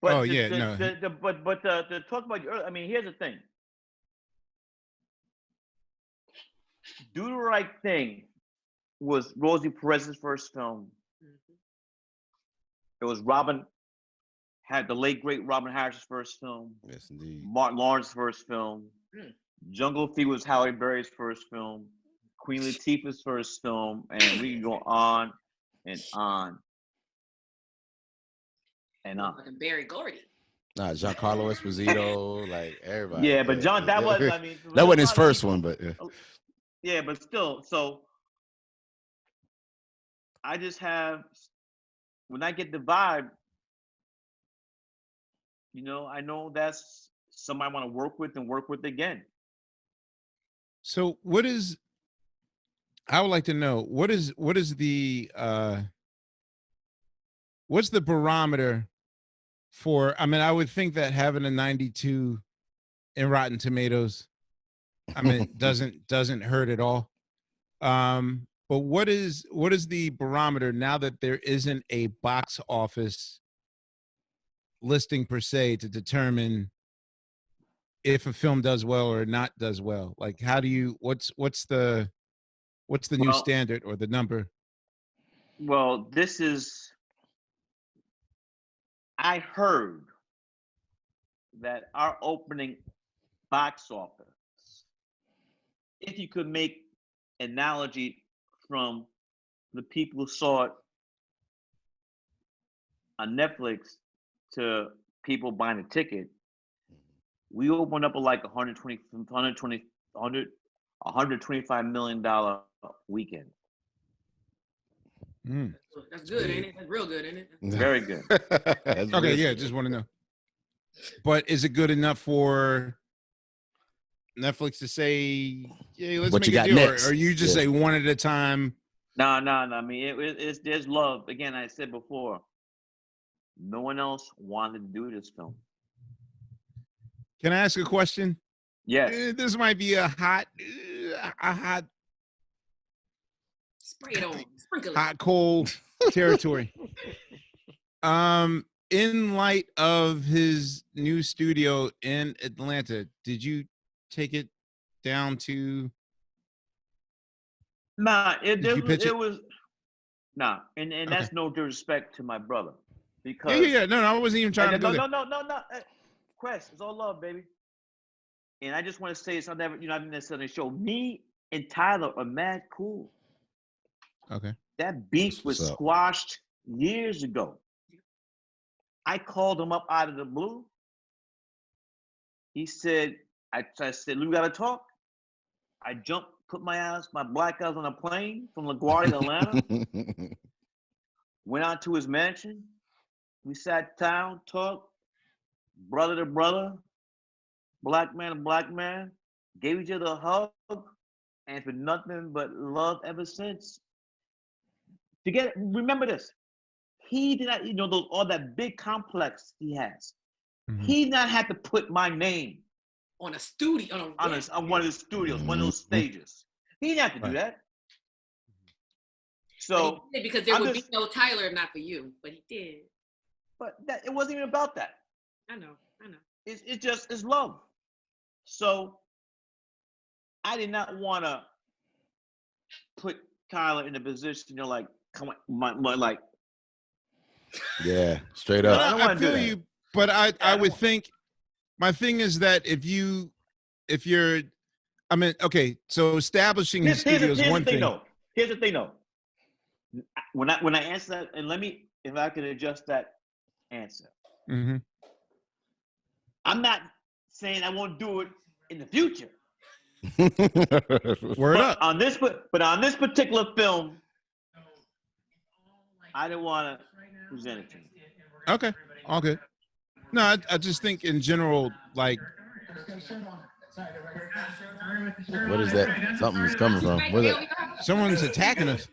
But to talk about you earlier, I mean, here's the thing. Do the Right Thing was Rosie Perez's first film. It was the late great Robin Harris's first film. Yes, indeed. Martin Lawrence's first film. Jungle Fever was Halle Berry's first film. Queen Latifah's first film, and we can go on and on and on. Like Barry Gordy. Nah, Giancarlo Esposito, like everybody. Yeah, but John, that was, I mean, that wasn't his first one, but yeah. Yeah, but still, so I just have, when I get the vibe, you know, I know that's somebody I want to work with again. So I would like to know, what's the barometer for, I mean, I would think that having a 92 in Rotten Tomatoes, I mean, doesn't hurt at all. But what is the barometer now that there isn't a box office listing per se to determine if a film does well or not does well? Like, how do you, what's the new standard or the number? Well, I heard that our opening box office, if you could make analogy from the people who saw it on Netflix to people buying a ticket, we opened up like $125 million weekend. That's good, ain't it? That's real good, ain't it? Very good. Okay, yeah, just want to know. But is it good enough for Netflix to say, "Yeah, let's make a deal," or you just say one at a time? No. I mean, there's love. Again, I said before, no one else wanted to do this film. Can I ask a question? Yes. This might be a hot Spray it on. Sprinkle it. hot cold territory. In light of his new studio in Atlanta, did you take it down to? Nah, Did you pitch it? it was nah, and Okay. that's no disrespect to my brother, Yeah, because yeah, yeah. No, I wasn't even trying to go no, there. no. Quest, it's all love, baby. And I just want to say something that, I didn't necessarily show. Me and Tyler are mad cool. Okay. That beef That's was what's up. squashed years ago. I called him up out of the blue. He said, I said, we gotta talk. I jumped, put my black ass on a plane from LaGuardia to Atlanta, went out to his mansion. We sat down, talked, brother to brother, black man to black man, gave each other a hug, and for nothing but love ever since. Remember this. He did not, all that big complex he has. Mhm. He did not have to put my name On a studio. on one of the studios, one of those stages. He didn't have to do that. So But he did, because there would be no Tyler if not for you. But he did. But it wasn't even about that. I know. It's love. So I did not want to put Tyler in a position, like, come on, like. Yeah, straight No, up. I don't wanna I do feel that. you, but I don't would want- think my thing is that if you're, I mean, okay, so establishing his studio is one thing. Here's the thing, though. When I answer that, and if I can adjust that answer. Mm-hmm. I'm not saying I won't do it in the future. Word up. On this particular film, I didn't want to present it to him. Okay, all good. No, I just think in general, like, What is that? Something is coming from. What is that? someone's attacking us.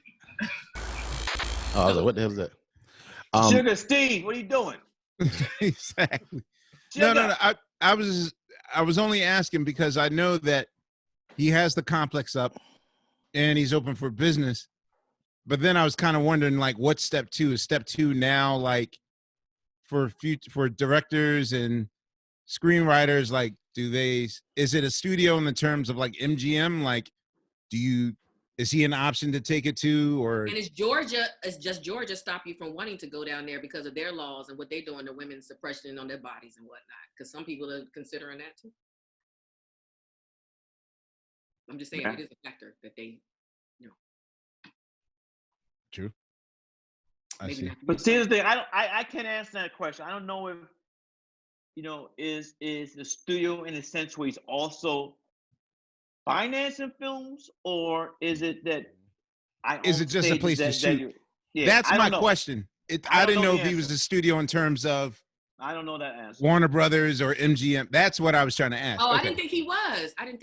Oh, I was like, what the hell is that? Sugar Steve, what are you doing? Exactly. Sugar. No. I was only asking because I know that he has the complex up and he's open for business. But then I was kind of wondering, like, what's step two? Is step two now, like, for directors and screenwriters, like, is it a studio in the terms of like MGM? Like, is he an option to take it to, or? And is just Georgia stop you from wanting to go down there because of their laws and what they're doing to women's suppression on their bodies and whatnot? Because some people are considering that too. I'm just saying, It is a factor that they, True. I maybe see. not. But see, the thing, I can't answer that question. I don't know if, is the studio in a sense where he's also financing films, or is it that Is it just a place to shoot? Yeah, That's I my don't know. question. I I don't didn't know know the if he was answer. a studio in terms of I don't know that answer. Warner Brothers or MGM. That's what I was trying to ask. Oh, Okay. I didn't think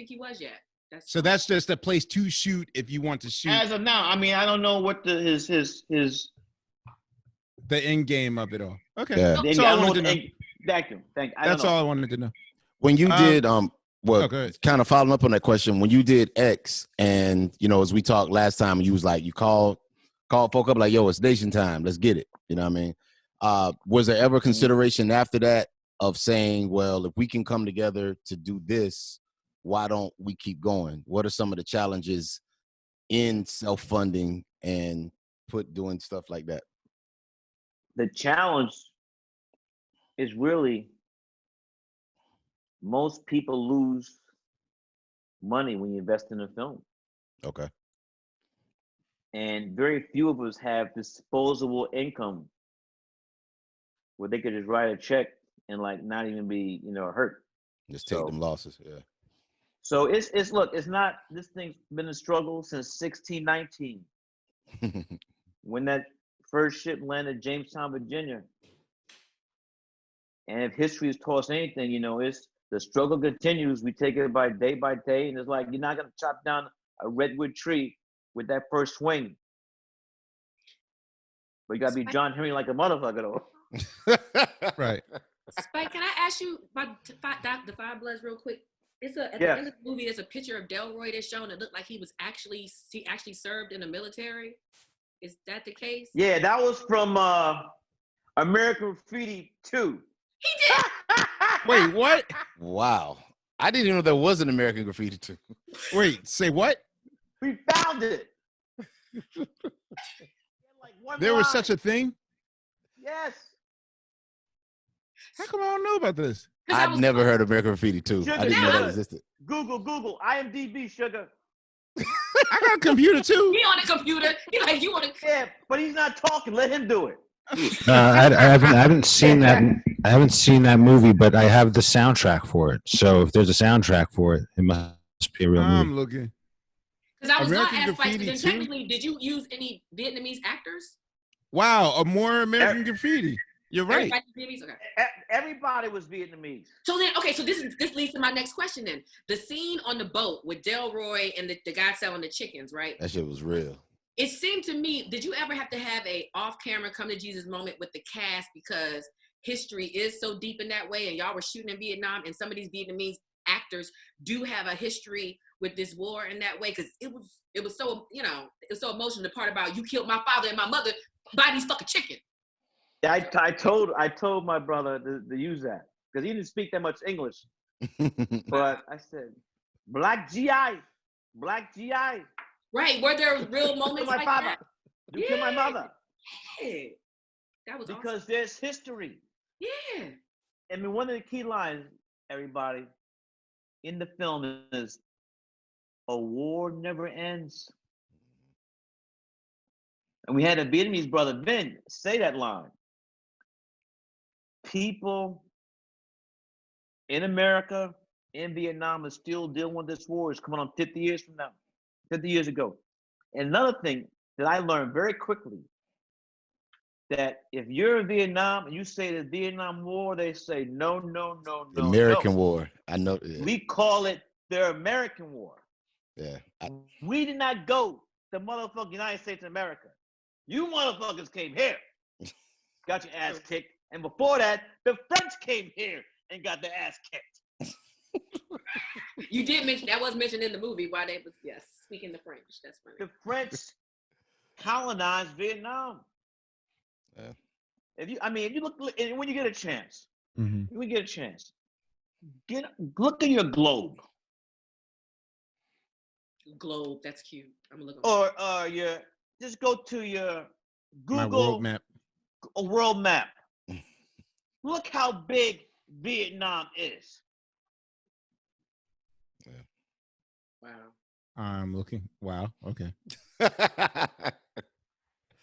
he was yet. So that's just a place to shoot if you want to shoot. As of now, I mean, I don't know what his the end game of it all. Okay. Yeah. That's all I wanted to know. Thank you. That's all I wanted to know. When you did go ahead. kind of following up on that question, when you did X, and as we talked last time, you was like, you called folk up like, yo, it's nation time, let's get it. You know what I mean? Was there ever consideration after that of saying, well, if we can come together to do this, why don't we keep going? What are some of the challenges in self-funding and doing stuff like that? The challenge is really most people lose money when you invest in a film. Okay. And very few of us have disposable income where they could just write a check and like not even be, hurt. Just take them losses. Yeah. So it's not, this thing's been a struggle since 1619 when that first ship landed Jamestown, Virginia. And if history has taught us anything, it's the struggle continues. We take it by day, and it's like you're not gonna chop down a redwood tree with that first swing. But you gotta be John Henry like a motherfucker, though. Right. Spike, can I ask you about the Five Bloods real quick? It's at the end of the movie. There's a picture of Delroy that's shown. It looked like he actually served in the military. Is that the case? Yeah, that was from American Graffiti 2. He did. Wait, what? Wow. I didn't even know there was an American Graffiti 2. Wait, say what? We found it. Like there was such a thing? Yes. How come I don't know about this? I've never heard of American Graffiti 2. Sugar, I didn't know that existed. Google, IMDb, Sugar. I got a computer too. He on the computer. He like, you want to? Yeah, but he's not talking. Let him do it. I haven't seen that. I haven't seen that movie, but I have the soundtrack for it. So if there's a soundtrack for it, it must be a real movie. I'm looking. Because I was going to American ask Spike, Graffiti then 2? technically, did you use any Vietnamese actors? Wow, a more American Graffiti. You're right. Everybody Vietnamese? Okay. Everybody was Vietnamese. So then, okay, so this leads to my next question then. The scene on the boat with Delroy and the guy selling the chickens, right? That shit was real. It seemed to me, did you ever have to have a off-camera come to Jesus moment with the cast because history is so deep in that way and y'all were shooting in Vietnam and some of these Vietnamese actors do have a history with this war in that way? Because it was so, it was so emotional, the part about you killed my father and my mother by these fucking chickens. Yeah, I told my brother to use that because he didn't speak that much English. But I said, Black GI. Right, were there real moments my like father. that? You killed my mother. Yeah. That was because awesome. there's history. Yeah. I mean, one of the key lines, everybody, in the film is, a war never ends. And we had a Vietnamese brother, Vin, say that line. People in America, in Vietnam, are still dealing with this war. It's coming on 50 years from now, 50 years ago. And another thing that I learned very quickly, that if you're in Vietnam and you say the Vietnam War, they say, no. The American War. I know. Yeah. We call it the American War. Yeah. We did not go to motherfucking United States of America. You motherfuckers came here, got your ass kicked. And before that, the French came here and got their ass kicked. You did mention, that was mentioned in the movie, why they was, yes, speaking the French. That's funny. The French colonized Vietnam. Yeah. If you look, when you get a chance, Mm-hmm. when you get a chance, look at your globe. Globe, that's cute. I'm gonna look. Or just go to your Google My world map. A world map. Look how big Vietnam is. Yeah. Wow. I'm looking. Wow. Okay.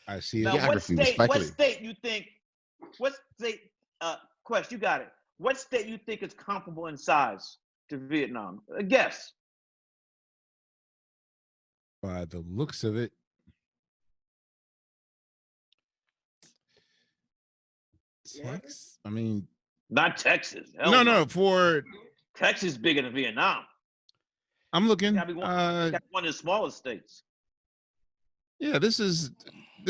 I see it. Now, what state you think? What state? Quest, you got it. What state you think is comparable in size to Vietnam? A guess. By the looks of it, Texas. I mean, not Texas. No. For Texas is bigger than Vietnam. I'm looking. One of the smallest states. Yeah, this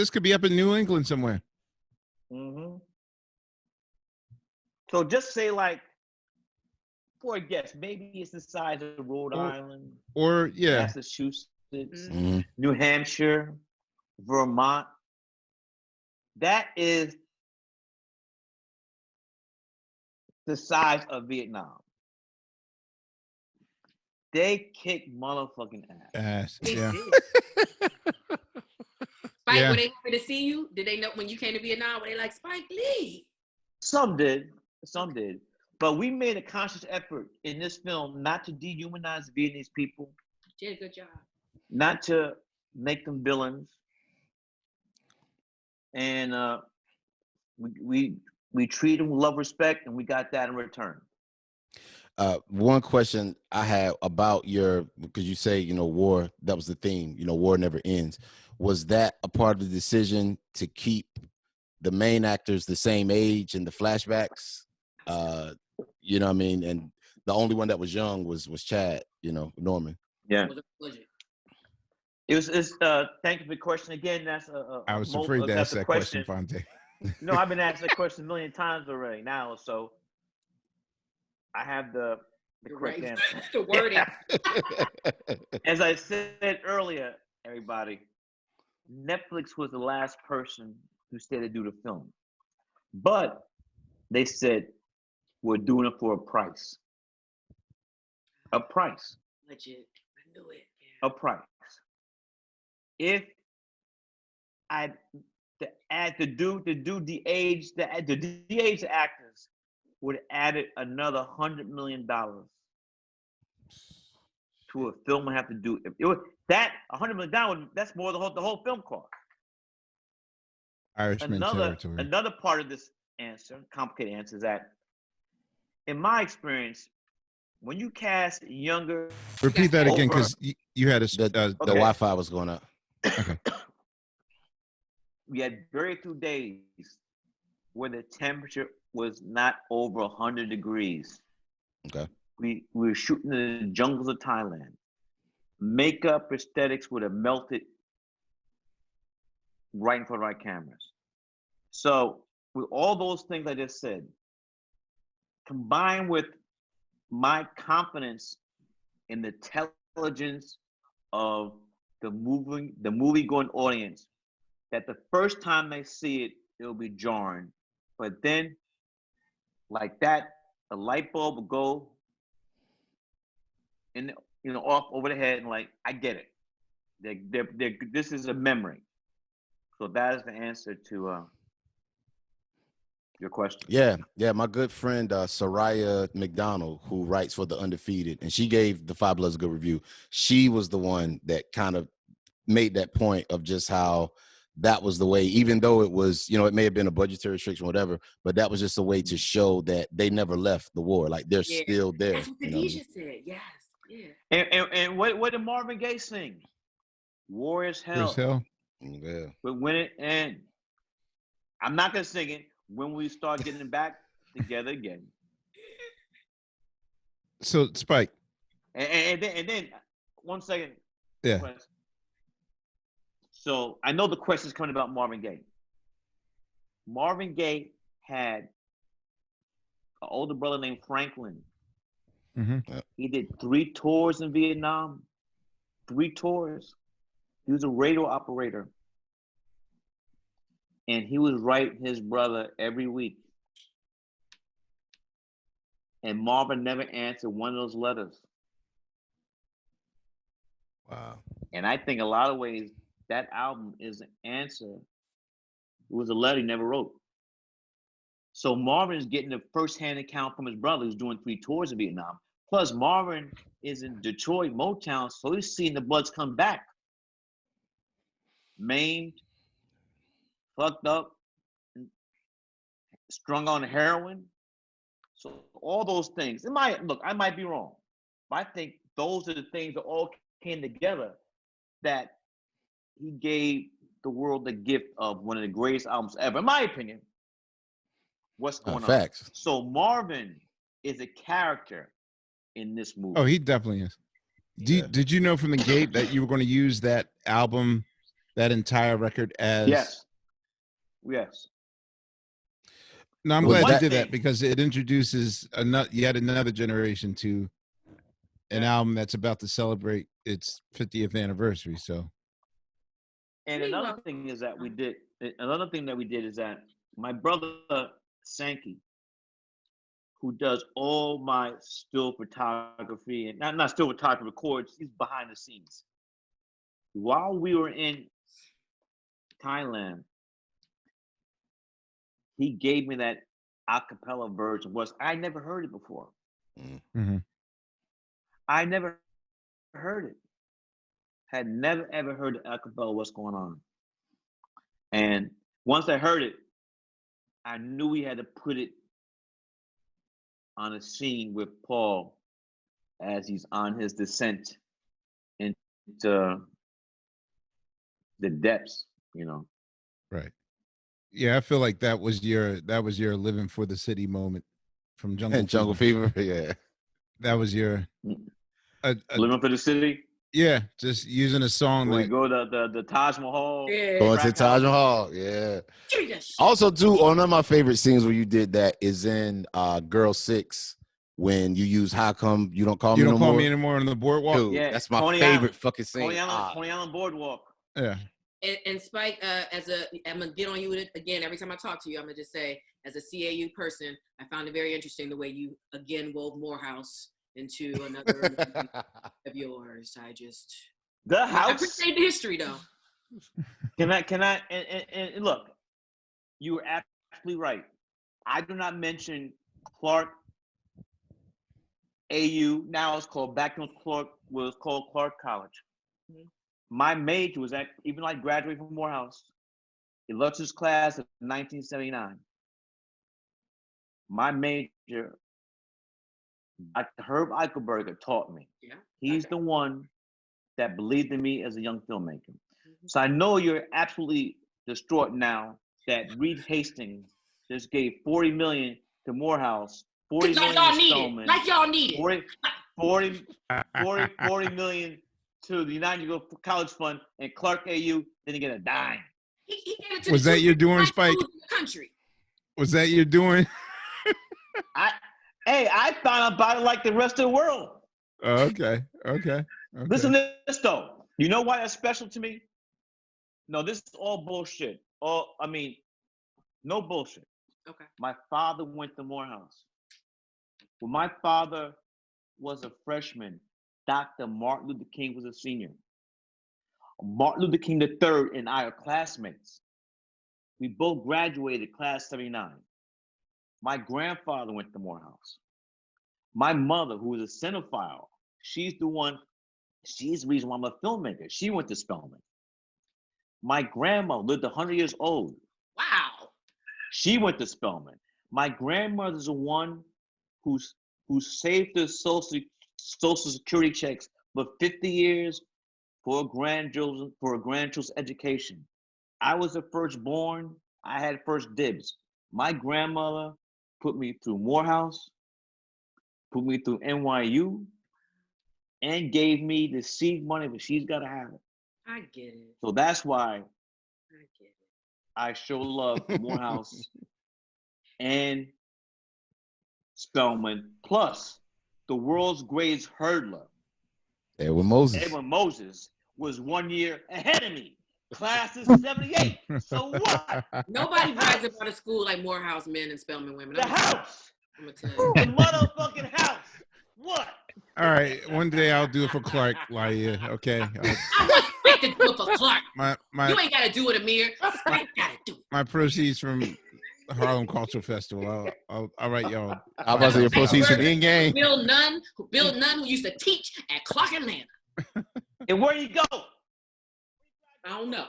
could be up in New England somewhere. Mm-hmm. So just say, like, for a guess, maybe it's the size of Rhode Island, or Massachusetts, New Hampshire, Vermont. That is the size of Vietnam. They kick motherfucking ass. Yeah. Spike, were they happy to see you? Did they know when you came to Vietnam? Were they like, Spike Lee? Some did. But we made a conscious effort in this film not to dehumanize Vietnamese people. You did a good job. Not to make them villains. And we treat them with love, respect, and we got that in return. One question I had about because you say, war, that was the theme, war never ends. Was that a part of the decision to keep the main actors the same age in the flashbacks? You know what I mean? And the only one that was young was Chad, Norman. Yeah. It's thank you for the question again. That's I was afraid to ask that question, Phonte. No, I've been asked that question a million times already now. So I have the correct Right. answer. The wording. As I said earlier, everybody, Netflix was the last person who said to do the film. But they said, we're doing it for a price. A price. Legit. I knew it. A Yeah. price. If I to do de-age the de-age actors would have added another $100 million to a film I have to do. It was that $100 million, that's more than the whole film cost. Irishman territory. Another part of this answer, complicated answer, is that in my experience, when you cast younger, Repeat that again, because you had a The Wi-Fi was going up. Okay. we had very few days where the temperature was not over 100 degrees. Okay. We were shooting in the jungles of Thailand. Makeup aesthetics would have melted right in front of our cameras. So with all those things I just said, combined with my confidence in the intelligence of the movie-going audience, that the first time they see it, it'll be jarring. But then, like that, the light bulb will go in, off over the head, and like, I get it. This is a memory. So that is the answer to your question. Yeah. My good friend Soraya McDonald, who writes for The Undefeated, and she gave The Five Bloods a good review. She was the one that kind of made that point of just how that was the way, even though it was, it may have been a budgetary restriction, whatever, but that was just a way to show that they never left the war. Like they're still there. That's what Khadijah said. Yes. Yeah. And what did Marvin Gaye sing? War is hell. Yeah. But when it ends, I'm not gonna sing it. When we start getting back together again. So Spike. And then 1 second. Yeah. Question. So I know the question is coming about Marvin Gaye. Marvin Gaye had an older brother named Franklin. Mm-hmm. He did 3 tours in Vietnam. 3 tours. He was a radio operator. And he was writing his brother every week. And Marvin never answered one of those letters. Wow. And I think a lot of ways that album is an answer. It was a letter he never wrote. So Marvin is getting a first-hand account from his brother who's doing 3 tours in Vietnam. Plus Marvin is in Detroit, Motown, so he's seeing the Bloods come back. Maimed, fucked up, strung on heroin. So all those things. I might be wrong, but I think those are the things that all came together that he gave the world the gift of one of the greatest albums ever, in my opinion. What's going on? Facts. So Marvin is a character in this movie. Oh, he definitely is. Did you know from the gate that you were going to use that album, that entire record as? Yes. No, I'm glad you did that because it introduces yet another generation to an album that's about to celebrate its 50th anniversary. So. And another thing that we did is that my brother Sankey, who does all my still photography and not still photography, records, he's behind the scenes. While we were in Thailand, he gave me that a cappella version. I never heard it before. Mm-hmm. I never heard it. Had never ever heard the a cappella What's Going On. And once I heard it, I knew we had to put it on a scene with Paul as he's on his descent into the depths, Right. Yeah, I feel like that was your living for the city moment from Jungle Fever. Yeah. That was your living for the city. Yeah, just using a song Where like we go to the Taj Mahal. Yeah. Going to Taj Mahal. Yeah. Also, too, one of my favorite scenes where you did that is in Girl 6, when you use "How come you don't call You me don't no call more?" me anymore on the boardwalk. Dude, Yeah, that's my Coney favorite Island. fucking scene. Coney Island Boardwalk. Yeah. And Spike, I'm gonna get on you with it again. Every time I talk to you, I'm gonna just say, as a CAU person, I found it very interesting the way you again wove Morehouse into another movie of yours. The I House. appreciate the history though. Can I and look, you were absolutely right. I do not mention Clark AU. Now it's called back when Clark was called Clark College. Mhm. My major was even like graduating from Morehouse, illustrious class of 1979. My major, Dr. Herb Eichelberger taught me. Yeah. He's the one that believed in me as a young filmmaker. So I know you're absolutely distraught now that Reed Hastings just gave 40 million to Morehouse, 40 Like million y'all to need Spelman, it. Like y'all need it. 40 million to the United Negro College Fund, and Clark AU didn't get a dime. He gave it to Was the that two your doing, black Spike? schools in the country. Was that your doing? I found out about it like the rest of the world. Oh, okay. Listen to this though. You know why that's special to me? No, this is all bullshit. No bullshit. Okay. My father went to Morehouse. When my father was a freshman, Dr. Martin Luther King was a senior. Martin Luther King III and I are classmates. We both graduated class 79. My grandfather went to Morehouse. My mother, who was a cinephile, she's the reason why I'm a filmmaker. She went to Spelman. My grandma lived 100 years old. Wow. She went to Spelman. My grandmother's the one who saved the social security checks for 50 years for her grandchildren's education. I was the firstborn. I had first dibs. My grandmother put me through Morehouse, put me through NYU, and gave me the seed money, but she's got to have it. I get it. So that's why I get it. I show love to Morehouse and Spelman, plus the world's greatest hurdler, Edwin Moses. Edwin Moses, was 1 year ahead of me. Class is 78. So what? Nobody brags about a school like Morehouse men and Spelman women. The house. I'm gonna tell you. The motherfucking house. What? All right. One day I'll do it for Clark, Laiya. Okay. I want Spike to do it for Clark. You ain't gotta do it, Amir. Spike gotta do it. My proceeds from the Harlem Cultural Festival. I'll write y'all. I was about to say your proceeds from the in-game. Bill Nunn, who used to teach at Clark Atlanta. And where you go? I don't know.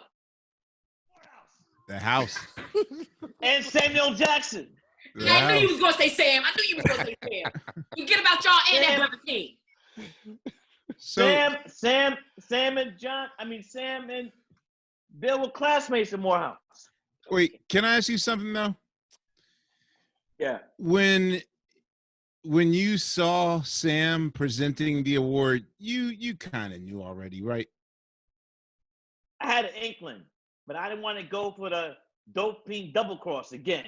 The house. And Samuel Jackson. Yeah, I knew you was gonna say Sam. Forget about y'all and that Burger King. So Sam and Bill were classmates in Morehouse. wait, can I ask you something though? Yeah. When you saw Sam presenting the award, you kind of knew already, right? I had an inkling, but I didn't want to go for the doping double cross again.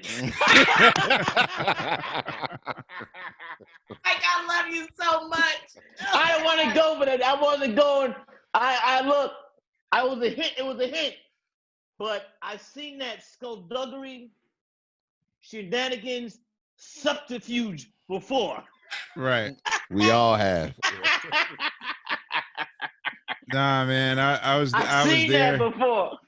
I love you so much. I didn't want to go for that. I wasn't going. I was a hit. It was a hit. But I seen that skullduggery, shenanigans, subterfuge before. Right. We all have. Nah, man. I was seen there. that before.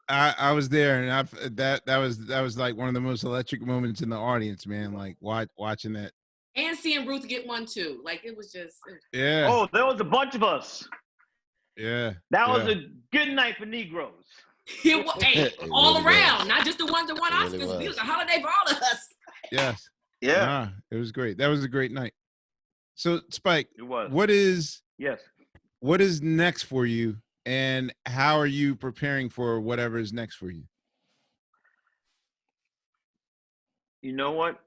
I was there, and that was like one of the most electric moments in the audience, man. Like watching that. And seeing Ruth get one too. Like it was just. Yeah. Oh, there was a bunch of us. Yeah. That was a good night for Negroes. Hey, all really around, not just the ones that won It really Oscars. It was. was a holiday for all of us. Yes. Yeah, Nah, it was great. That was a great night. So Spike, it was. what is next for you, and how are you preparing for whatever is next for you? You know what?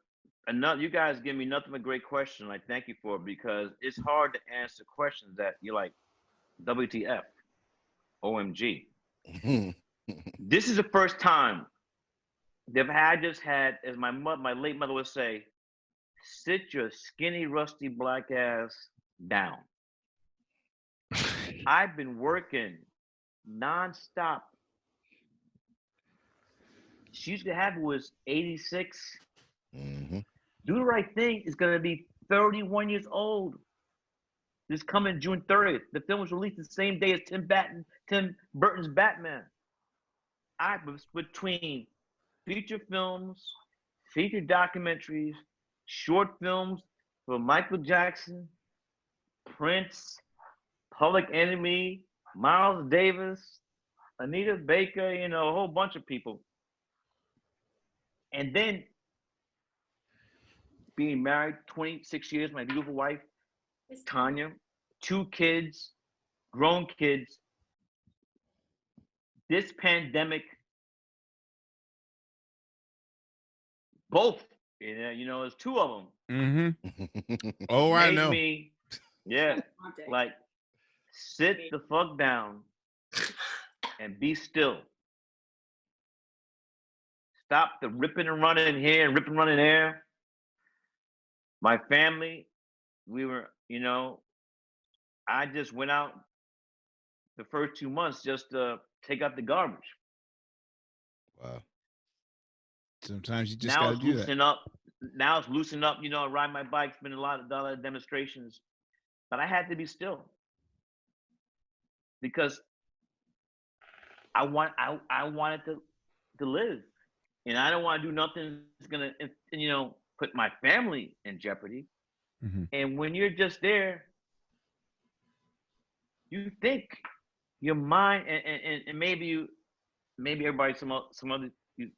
You guys give me nothing but great question. I thank you for it, because it's hard to answer questions that you're like, WTF, OMG. This is the first time that I just had, as my late mother would say, sit your skinny, rusty black ass down. I've been working nonstop. She used to have was 86. Mm-hmm. Do the Right Thing is gonna be 31 years old. This coming June 30th. The film was released the same day as Tim Burton's Batman. I was between feature films, feature documentaries, short films for Michael Jackson, Prince, Public Enemy, Miles Davis, Anita Baker, you know, a whole bunch of people. And then being married 26 years, my beautiful wife, Tanya, 2 kids, grown kids. This pandemic, both, you know, there's 2 of them. Mm-hmm. Oh, I Made know. me, yeah, like sit the fuck down and be still. Stop the ripping and running here and ripping and running there. My family, we were, you know, I just went out the first 2 months just to take out the garbage. Wow. Sometimes you just Now got to it's do that. loosening up. Now it's loosening up. You know, I ride my bike, spend a lot of demonstrations, but I had to be still because I wanted to live, and I don't want to do nothing that's gonna, you know, put my family in jeopardy. Mm-hmm. And when you're just there, you think your mind, and maybe everybody, some other you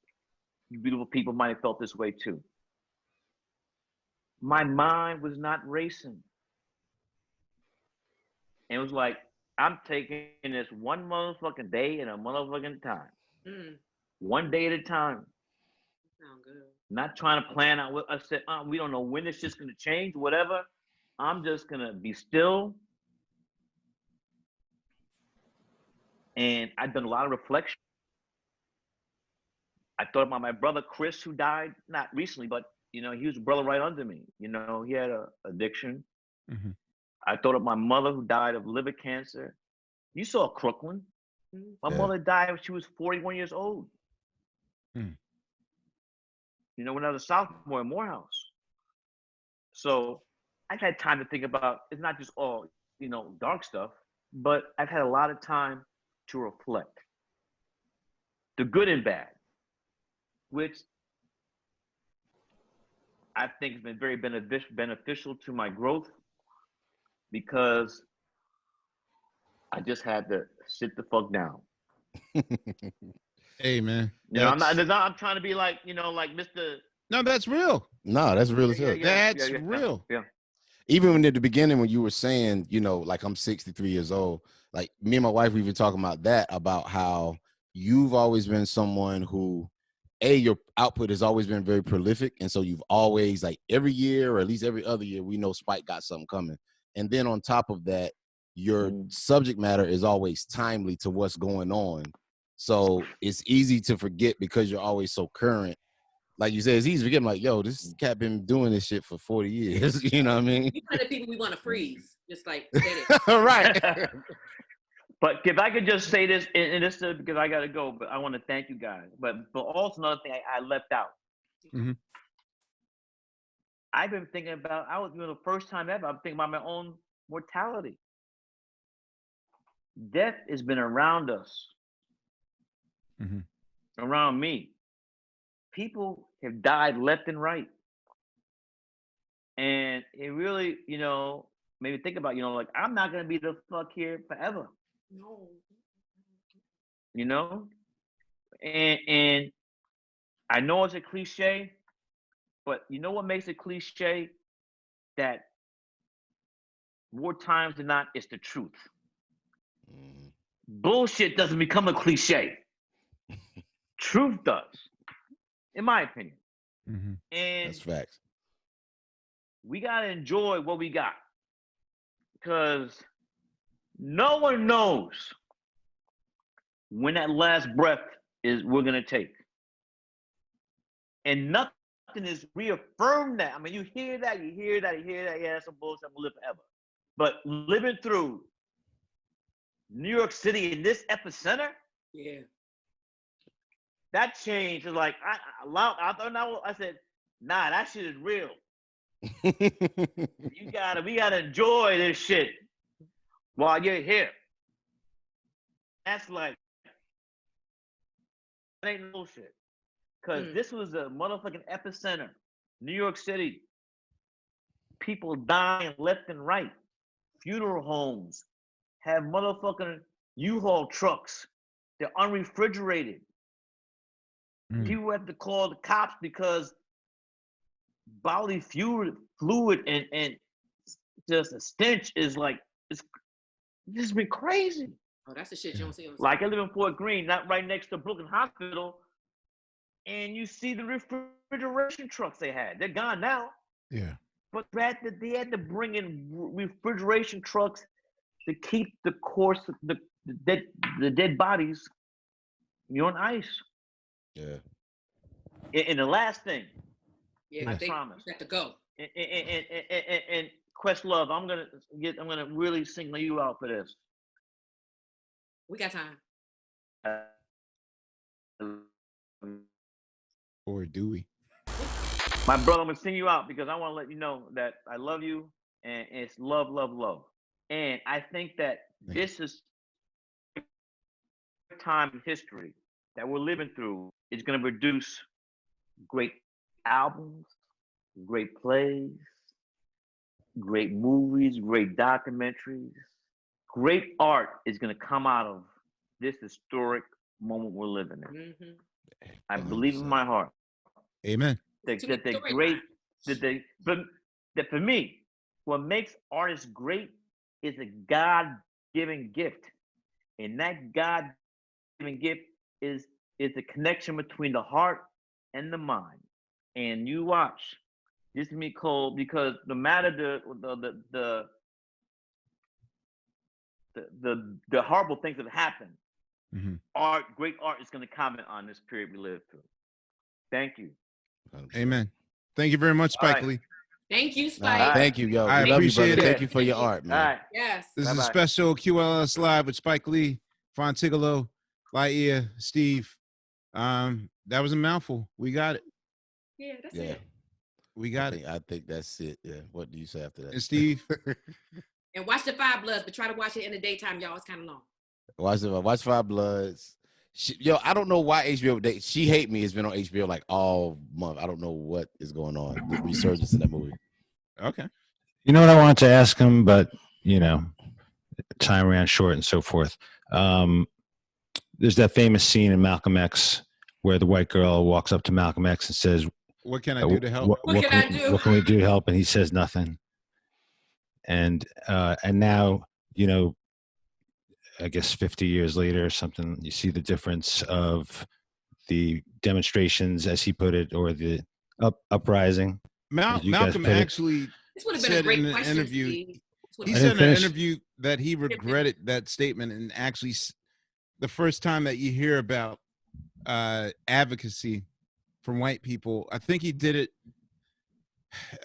beautiful people might have felt this way too. My mind was not racing. And it was like, I'm taking this one motherfucking day and a motherfucking time. One day at a time. Sound good. Not trying to plan out what I said, we don't know when it's just gonna change, whatever. I'm just gonna be still. And I've done a lot of reflection. I thought about my brother Chris, who died not recently, but you know, he was a brother right under me. You know, he had a addiction. Mm-hmm. I thought of my mother who died of liver cancer. You saw Crooklyn. My mother died when she was 41 years old. Mm. You know, when I was a sophomore in Morehouse. So I've had time to think about, it's not just all, you know, dark stuff, but I've had a lot of time to reflect. The good and bad, which I think has been very beneficial to my growth because I just had to sit the fuck down. Hey, man. You know, I'm trying to be like, you know, like Mr. No, that's real. No, that's real as hell. That's real. Yeah. Even when at the beginning when you were saying, you know, like I'm 63 years old, like me and my wife were even talking about that, about how you've always been someone who, your output has always been very prolific. And so you've always, like every year or at least every other year, we know Spike got something coming. And then on top of that, your subject matter is always timely to what's going on. So it's easy to forget because you're always so current. Like you said, it's easy to forget. I'm like, yo, this cat been doing this shit for 40 years. You know what I mean? You kind of people we want to freeze, just like right. But if I could just say this, and this is because I got to go, but I want to thank you guys. But also another thing I left out. Mm-hmm. I've been thinking about, the first time ever, I'm thinking about my own mortality. Death has been around us, around me. People have died left and right. And it really, you know, made me think about, you know, like, I'm not going to be the fuck here forever. No. You know? And I know it's a cliche, but you know what makes it cliche? That more times than not, it's the truth. Bullshit doesn't become a cliche. Truth does, in my opinion. Mm-hmm. And that's facts. We got to enjoy what we got because no one knows when that last breath we're going to take. And nothing is reaffirm that. I mean, you hear that. Yeah, that's some bullshit. I'm gonna live forever. But living through New York City in this epicenter, Yeah. that change is like I said, nah, that shit is real. We gotta enjoy this shit while you're here. That's like, that ain't no shit. Cause this was a motherfucking epicenter. New York City. People dying left and right. Funeral homes have motherfucking U-Haul trucks. They're unrefrigerated. People have to call the cops because bodily fluid and just a stench is like, it's just been crazy. Oh, that's the shit you don't see on Like I live in Fort Greene, not right next to Brooklyn Hospital, and you see the refrigeration trucks they had. They're gone now. Yeah. But they had to bring in refrigeration trucks to keep the course of the dead bodies, on ice. Yeah. And the last thing, yeah, I promise. You have to go. And Questlove, I'm gonna really single you out for this. We got time. Or do we? My brother, I'm gonna sing you out because I want to let you know that I love you, and it's love, love, love. And I think that this is time in history that we're living through is going to produce great albums, great plays, great movies, great documentaries. Great art is going to come out of this historic moment we're living in. I believe in my heart. Amen. But for me, what makes artists great is a God-given gift. And that God-given gift is the connection between the heart and the mind. And you watch, this is me, Cole, because no matter the horrible things that happen, great art is going to comment on this period we live through. Thank you. Amen. Thank you very much, Spike Lee. Thank you, Spike. Thank you, yo. I love you, brother. appreciate it. Thank you for your art, man. All right. Yes. This is a special QLS Live with Spike Lee, Phonte Coleman, Laiya, Steve. That was a mouthful. We got it. Yeah, that's it. We got it. I think that's it. Yeah. What do you say after that? And Steve? And watch the Five Bloods, but try to watch it in the daytime, y'all. It's kind of long. Watch Five Bloods. I don't know why HBO. She Hate Me has been on HBO like all month. I don't know what is going on. The resurgence in that movie. Okay. You know what I wanted to ask him, but time ran short and so forth. There's that famous scene in Malcolm X where the white girl walks up to Malcolm X and says, "What can I do to help? What can I do? What can we do to help?" And he says nothing. And now, I guess 50 years later or something, you see the difference of the demonstrations, as he put it, or the uprising. Malcolm actually this would have been a great question, interview. Steve. He said in an interview that he regretted that statement, and actually the first time that you hear about advocacy from white people, I think he did it.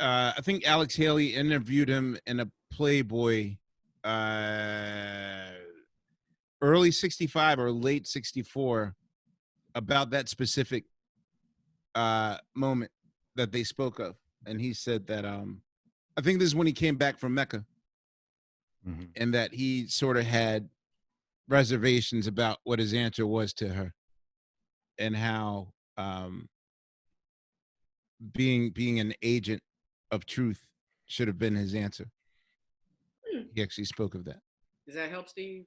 I think Alex Haley interviewed him in a Playboy early 65 or late 64 about that specific moment that they spoke of. And he said that I think this is when he came back from Mecca, and that he sort of had reservations about what his answer was to her, and how being an agent of truth should have been his answer. He actually spoke of that. Does that help, Steve?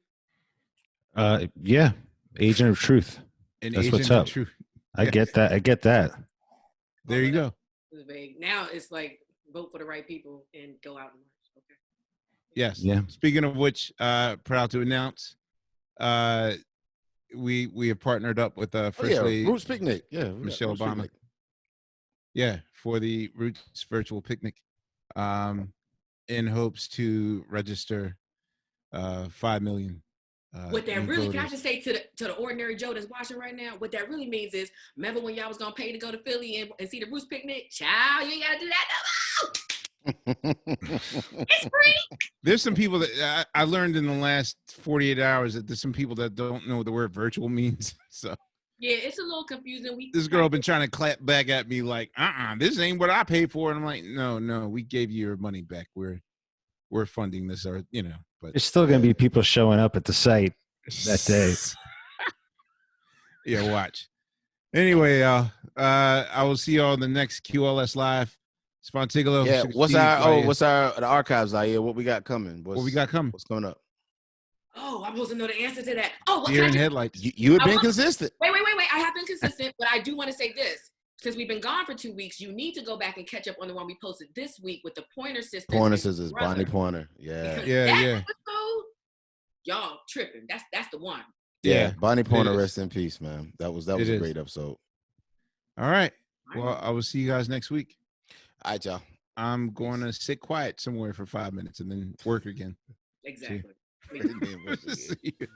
Yeah, agent of truth. That's what's up. Truth. I get that. There you go. It's vague. Now it's like vote for the right people and go out and march. Okay. Yes. Yeah. Speaking of which, proud to announce, we have partnered up with First Lady Roots Picnic. Yeah, Michelle Obama. Picnic. Yeah, for the Roots virtual picnic, in hopes to register 5 million What that you really, can I voters. just say to the ordinary Joe that's watching right now, what that really means is, remember when y'all was gonna pay to go to Philly and see the Roots picnic? Child, you ain't gotta do that no more. It's free. There's some people that I learned in the last 48 hours that there's some people that don't know what the word virtual means. So Yeah, it's a little confusing. this girl been trying to clap back at me like, this ain't what I paid for. And I'm like, no, we gave you your money back. We're funding this, or but There's still going to be people showing up at the site that day. Yeah, watch. Anyway, I will see y'all in the next QLS Live. Spontigolo. Yeah, what's the archives out here? What we got coming? What we got coming? What's coming up? Oh, I'm supposed to know the answer to that. Oh, what Deer can in I do? headlights. You have been consistent. Wait. I have been consistent, but I do want to say this. Since we've been gone for 2 weeks, you need to go back and catch up on the one we posted this week with the Pointer Sisters. Pointer Sisters, Bonnie Pointer. Yeah. Yeah. Episode, y'all tripping. That's the one. Yeah. Bonnie Pointer, rest in peace, man. That was a great episode. All right. Well, I will see you guys next week. All right, y'all. I'm going to sit quiet somewhere for 5 minutes and then work again. Exactly. See you.